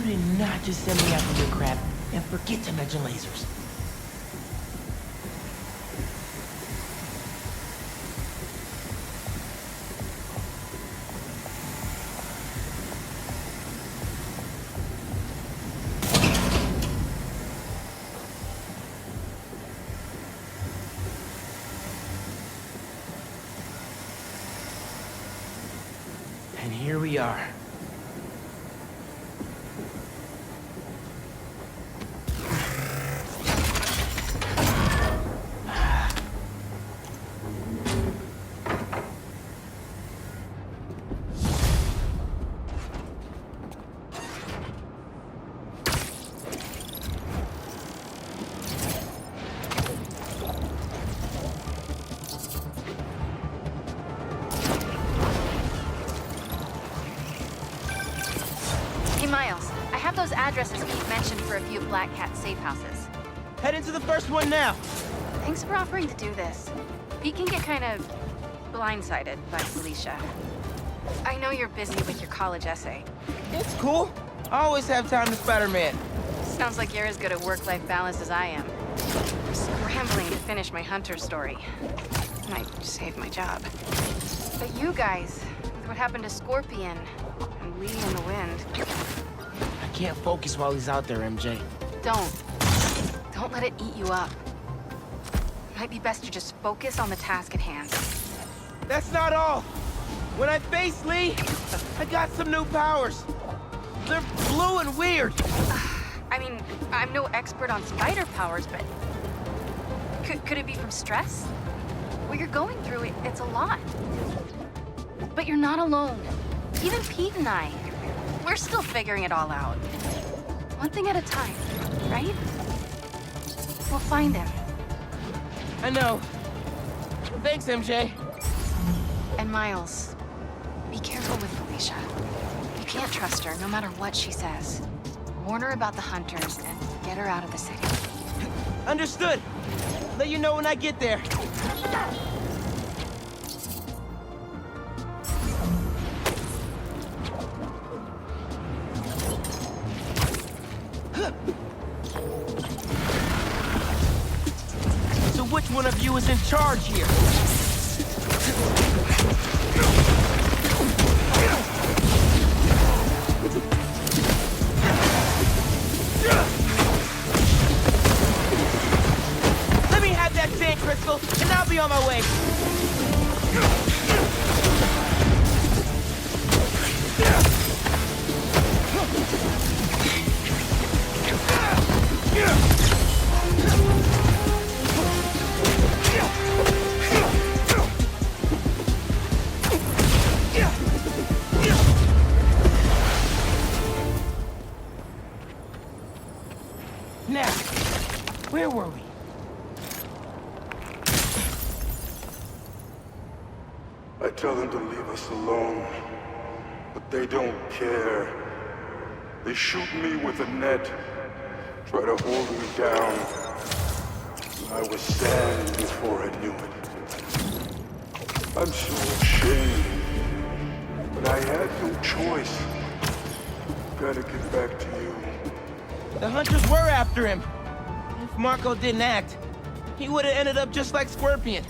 did not just send me after your crap and forget to mention lasers. And here we are. Hey, Miles. I have those addresses Pete mentioned for a few of Black Cat's safe houses. Head into the first one now. Thanks for offering to do this. Pete can get kind of blindsided by Felicia. I know you're busy with your college essay. It's cool. I always have time to Spiderman. Sounds like you're as good at work-life balance as I am. I'm scrambling to finish my Hunter story. Might save my job. But you guys, with what happened to Scorpion and Lee in the Wind... I can't focus while he's out there, MJ. Don't let it eat you up. Might be best to just focus on the task at hand. That's not all. When I face Lee, I got some new powers. They're blue and weird. I mean, I'm no expert on spider powers, but... Could it be from stress? What you're going through, it's a lot. But you're not alone. Even Pete and I, we're still figuring it all out. One thing at a time, right? We'll find him. I know. Thanks, MJ. And Miles, be careful with Felicia. You can't trust her, no matter what she says. Warn her about the Hunters and get her out of the city. Understood. Let you know when I get there. So which one of you is in charge here? Let me have that sand crystal, and I'll be on my way. Now, where were we? I tell them to leave us alone, but they don't care. They shoot me with a net, try to hold me down. I was sad before I knew it. I'm so ashamed, but I had no choice. Gotta get back to you. The Hunters were after him. If Marco didn't act, he would have ended up just like Scorpion.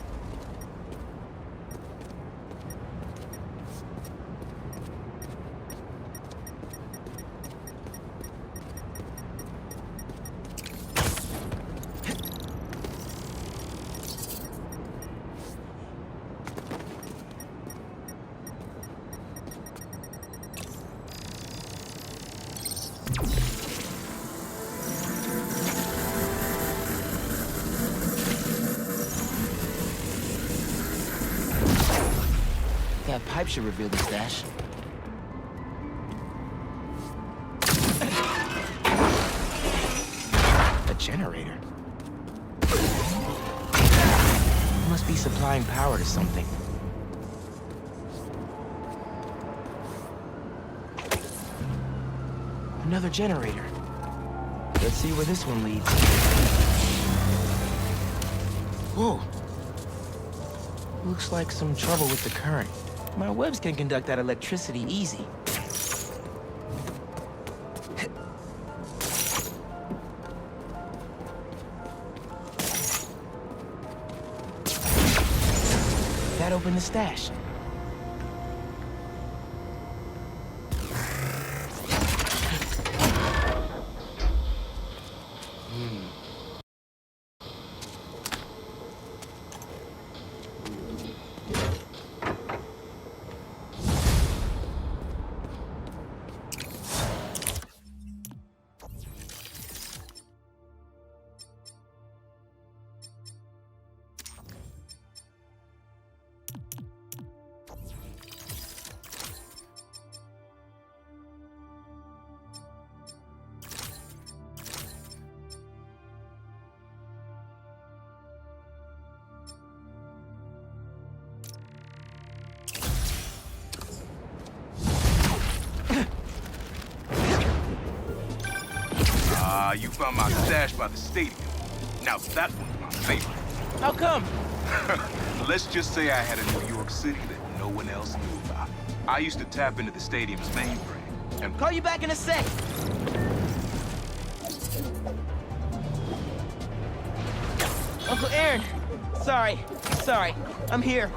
That pipe should reveal the stash. A generator? Must be supplying power to something. Another generator. Let's see where this one leads. Whoa. Looks like some trouble with the current. My webs can conduct that electricity easy. that opened the stash. You found my stash by the stadium. Now that one's my favorite. How come? Let's just say I had a New York City that no one else knew about. I used to tap into the stadium's mainframe and... Call you back in a sec. Uncle Aaron! Sorry. I'm here.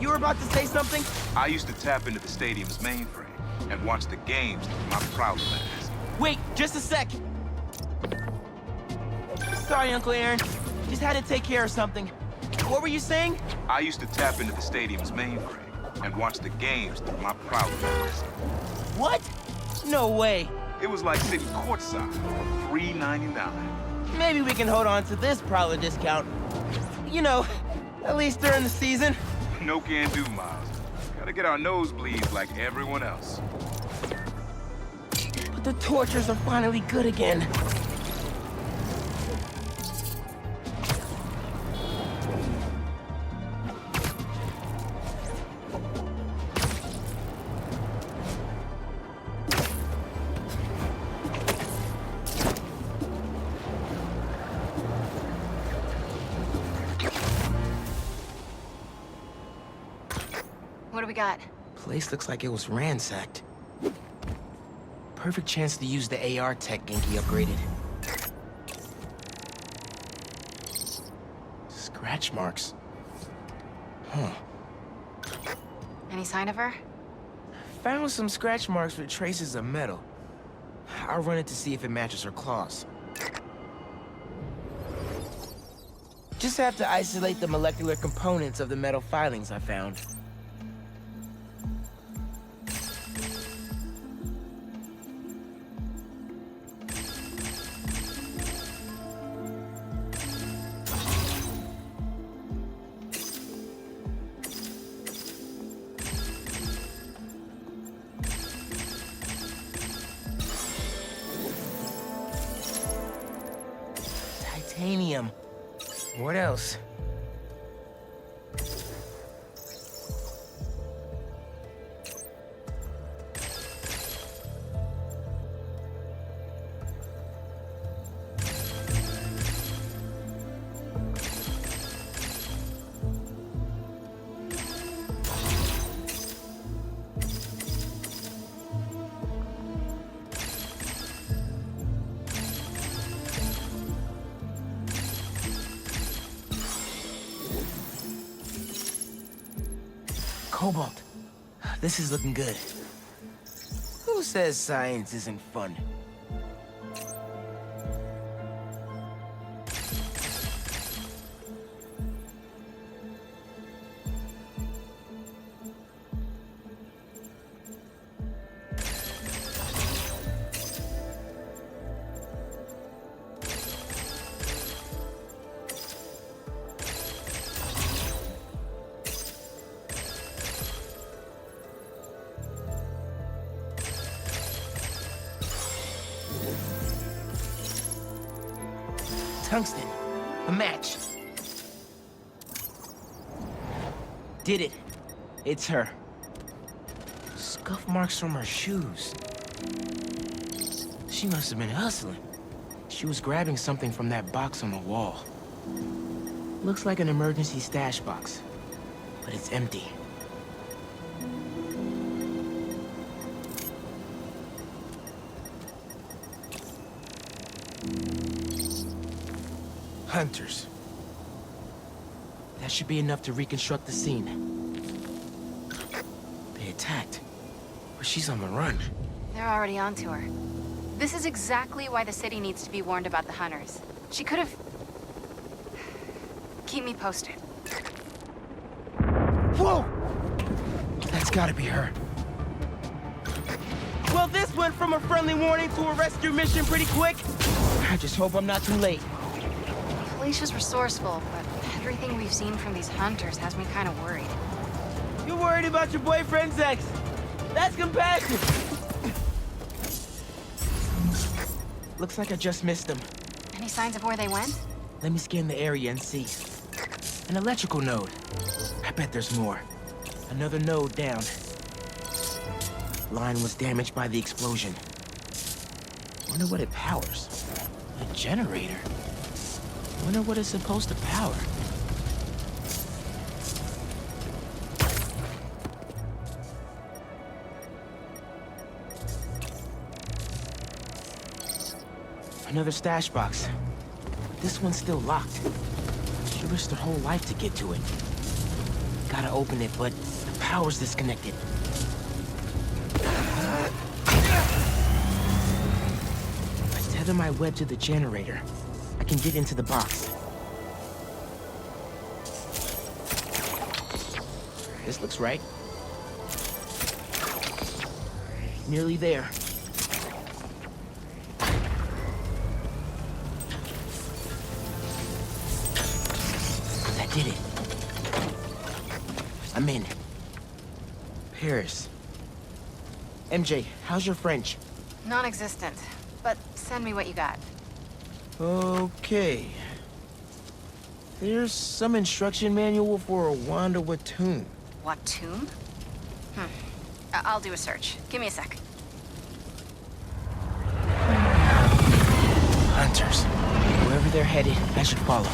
You were about to say something? I used to tap into the stadium's mainframe and watch the games through my proud glass. Wait, just a sec. Sorry, Uncle Aaron. Just had to take care of something. What were you saying? I used to tap into the stadium's mainframe and watch the games through my proud glass. What? No way. It was like sitting courtside for $3.99. Maybe we can hold on to this Prowler discount. You know, at least during the season. No can do, Miles. Gotta get our nosebleeds like everyone else. But the tortures are finally good again. What do we got? Place looks like it was ransacked. Perfect chance to use the AR tech Genki upgraded. Scratch marks. Huh. Any sign of her? Found some scratch marks with traces of metal. I'll run it to see if it matches her claws. Just have to isolate the molecular components of the metal filings I found. Titanium. What else? Cobalt. This is looking good. Who says science isn't fun? Tungsten. A match. Did it. It's her. Scuff marks from her shoes. She must have been hustling. She was grabbing something from that box on the wall. Looks like an emergency stash box, but it's empty. Hunters. That should be enough to reconstruct the scene. They attacked, but she's on the run. They're already onto her. This is exactly why the city needs to be warned about the hunters. She could have... Keep me posted. Whoa! That's gotta be her. Well, this went from a friendly warning to a rescue mission pretty quick. I just hope I'm not too late. Felicia's resourceful, but everything we've seen from these hunters has me kind of worried. You're worried about your boyfriend's ex. That's compassion. Looks like I just missed them. Any signs of where they went? Let me scan the area and see. An electrical node. I bet there's more. Another node down. Line was damaged by the explosion. Wonder what it powers. A generator? Wonder what it's supposed to power. Another stash box. This one's still locked. She risked her whole life to get to it. Gotta open it, but the power's disconnected. I tether my web to the generator. I can get into the box. This looks right. Nearly there. That did it. I'm in. Paris. MJ, how's your French? Non-existent, but send me what you got. Okay. There's some instruction manual for a Wanda Watoon. Watoon? I'll do a search. Give me a sec. Hunters. Wherever they're headed, I should follow.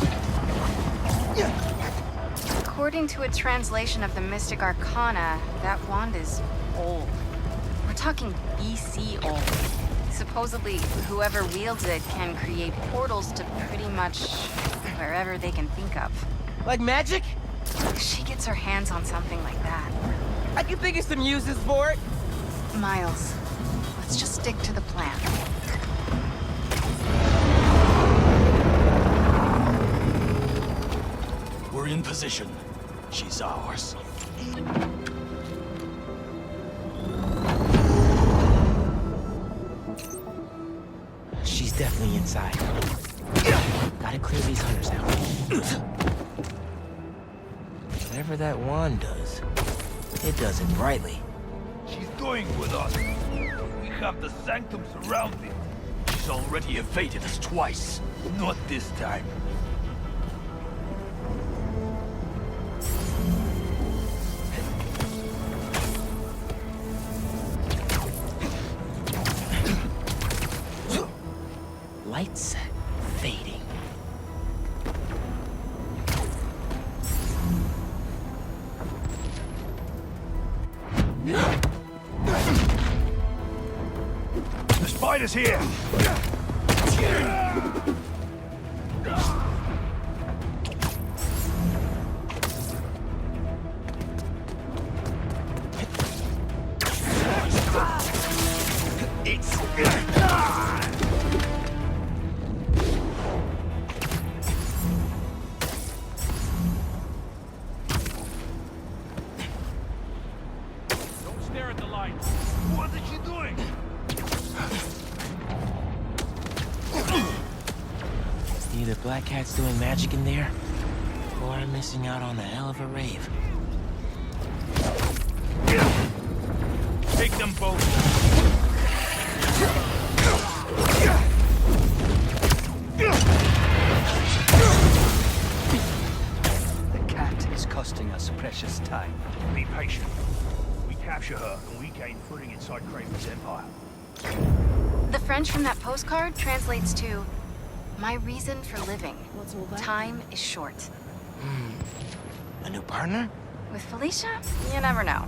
According to a translation of the Mystic Arcana, that wand is old. We're talking BC old. Supposedly, whoever wields it can create portals to pretty much wherever they can think of. Like magic? She gets her hands on something like that. I can think of some uses for it. Miles, let's just stick to the plan. We're in position. She's ours. She's definitely inside. Gotta clear these hunters out. Whatever that wand does, it does it brightly. She's going with us. We have the sanctum surrounded. She's already evaded us twice. Not this time. Lights fading. The spider's here! Don't stare at the light. What is she doing? Either Black Cat's doing magic in there, or I'm missing out on a hell of a rave. Take them both. The cat is costing us precious time. Be patient. We capture her, and we gain footing inside Kraven's empire. The French from that postcard translates to, "My reason for living. Time is short." A new partner? With Felicia, you never know.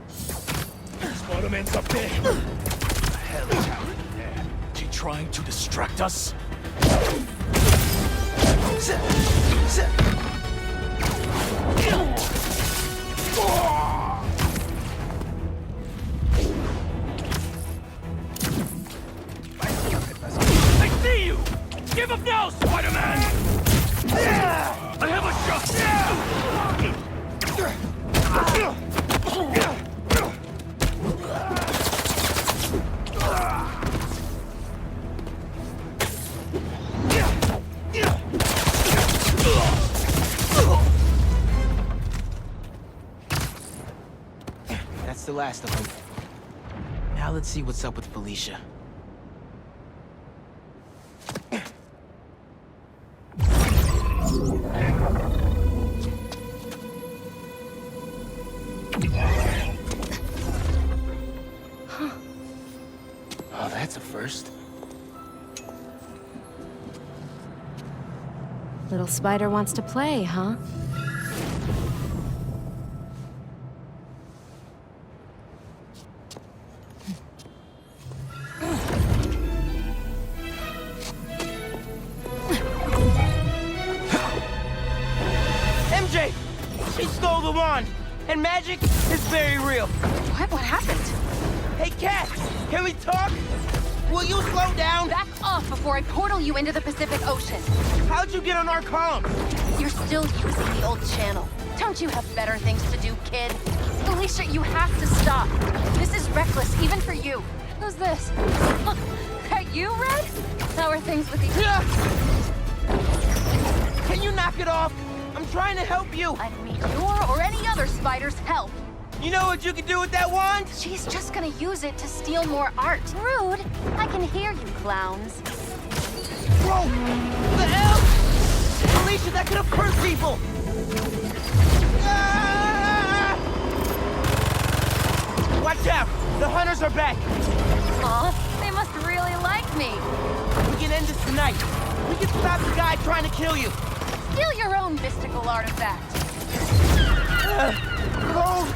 Spiderman's up there. The hell is happening there? She trying to distract us? That's the last of them. Now let's see what's up with Felicia. Oh, that's a first. Little spider wants to play, huh? MJ! She stole the wand! And magic is very real! What? What happened? Hey, Cat! Can we talk? Will you slow down? Back off before I portal you into the Pacific Ocean. How'd you get on our comm? You're still using the old channel. Don't you have better things to do, kid? Felicia, you have to stop. This is reckless, even for you. Who's this? Are you, Red? How are things with you? Can you knock it off? I'm trying to help you. I don't need your or any other spider's help. You know what you can do with that wand? She's just gonna use it to steal more art. Rude. I can hear you, clowns. Whoa! The hell? Felicia, that could have hurt people! Ah! Watch out! The hunters are back! Aw, they must really like me. We can end this tonight. We can stop the guy trying to kill you. Steal your own mystical artifact. Cold!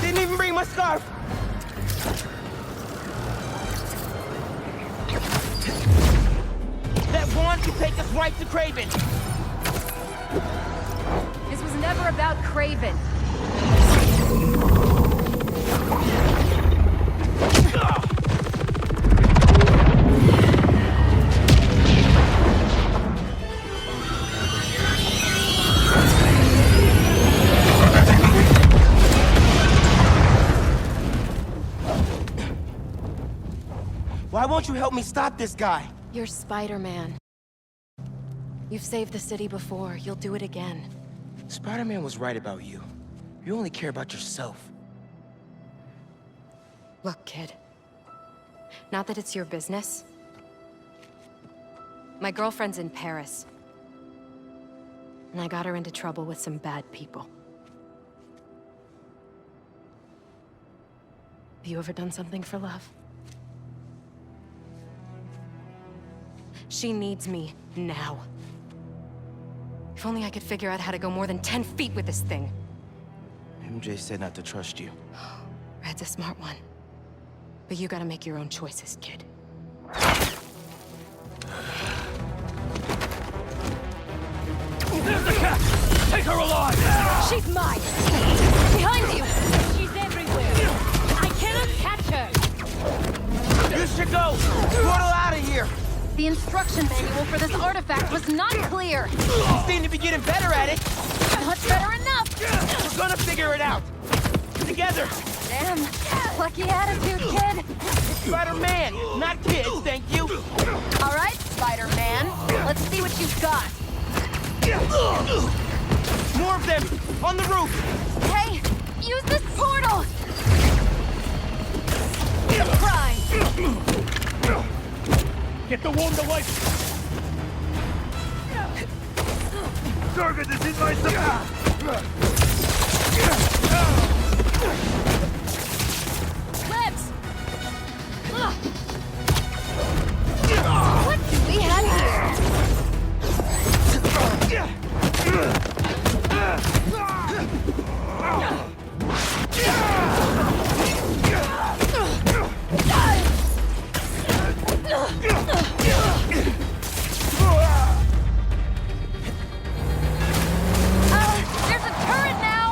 Didn't even bring my scarf! That wand can take us right to Kraven! This was never about Kraven. Why won't you help me stop this guy? You're Spider-Man. You've saved the city before. You'll do it again. Spider-Man was right about you. You only care about yourself. Look, kid. Not that it's your business. My girlfriend's in Paris. And I got her into trouble with some bad people. Have you ever done something for love? She needs me now. If only I could figure out how to go more than 10 feet with this thing. MJ said not to trust you. Red's a smart one. But you gotta make your own choices, kid. There's the cat! Take her alive! She's mine! Behind you! She's everywhere! I cannot catch her! You should go! Portal out of here! The instruction manual for this artifact was not clear! You seem to be getting better at it! Not better enough! We're gonna figure it out! Together! Damn, lucky attitude, kid! Spider-Man, not kids, thank you! Alright, Spider-Man. Let's see what you've got. More of them! On the roof! Hey, use this portal! Surprise! Get the wand away! Target is in my sight! Webs! What do we have here? There's a turret now!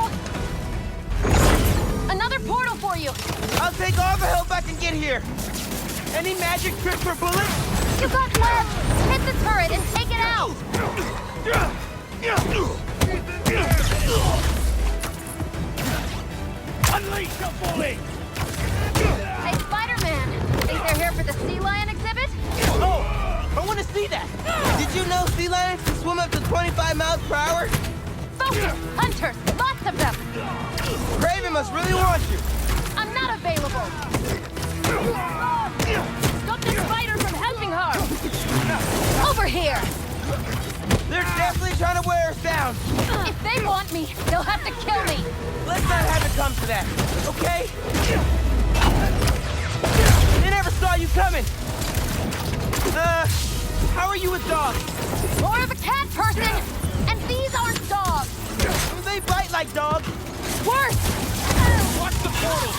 Another portal for you! I'll take all the help I can get here! Any magic tricks for bullets? You got webs! Hit the turret and take it out! 75 miles per hour? Focus! Hunters! Lots of them! Kraven must really want you. I'm not available! Stop the spider from helping her! Over here! They're definitely trying to wear us down. If they want me, they'll have to kill me! Let's not have it come to that, okay? They never saw you coming. How are you with dogs? More of a cat person! And these aren't dogs! They bite like dogs. Worse! Watch the portal!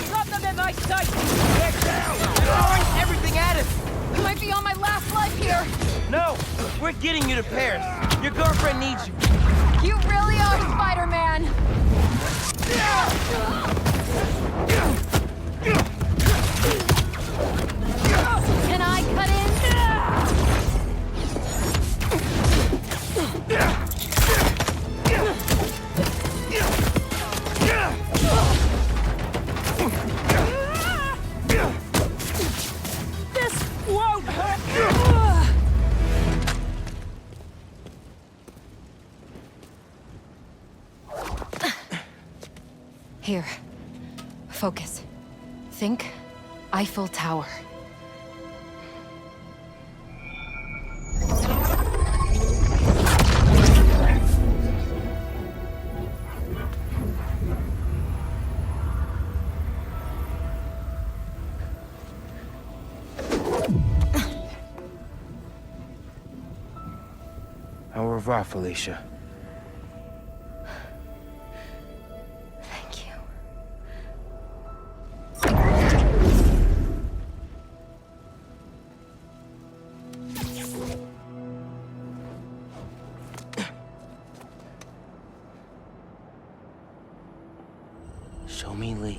Drop them in my sight! Get down! They're throwing everything at us. I might be on my last life here! No, we're getting you to Paris. Your girlfriend needs you. You really are Spider-Man! Can I cut in? This won't hurt! Here. Focus. Think Eiffel Tower. Au revoir, Felicia. Thank you. Show me Lee.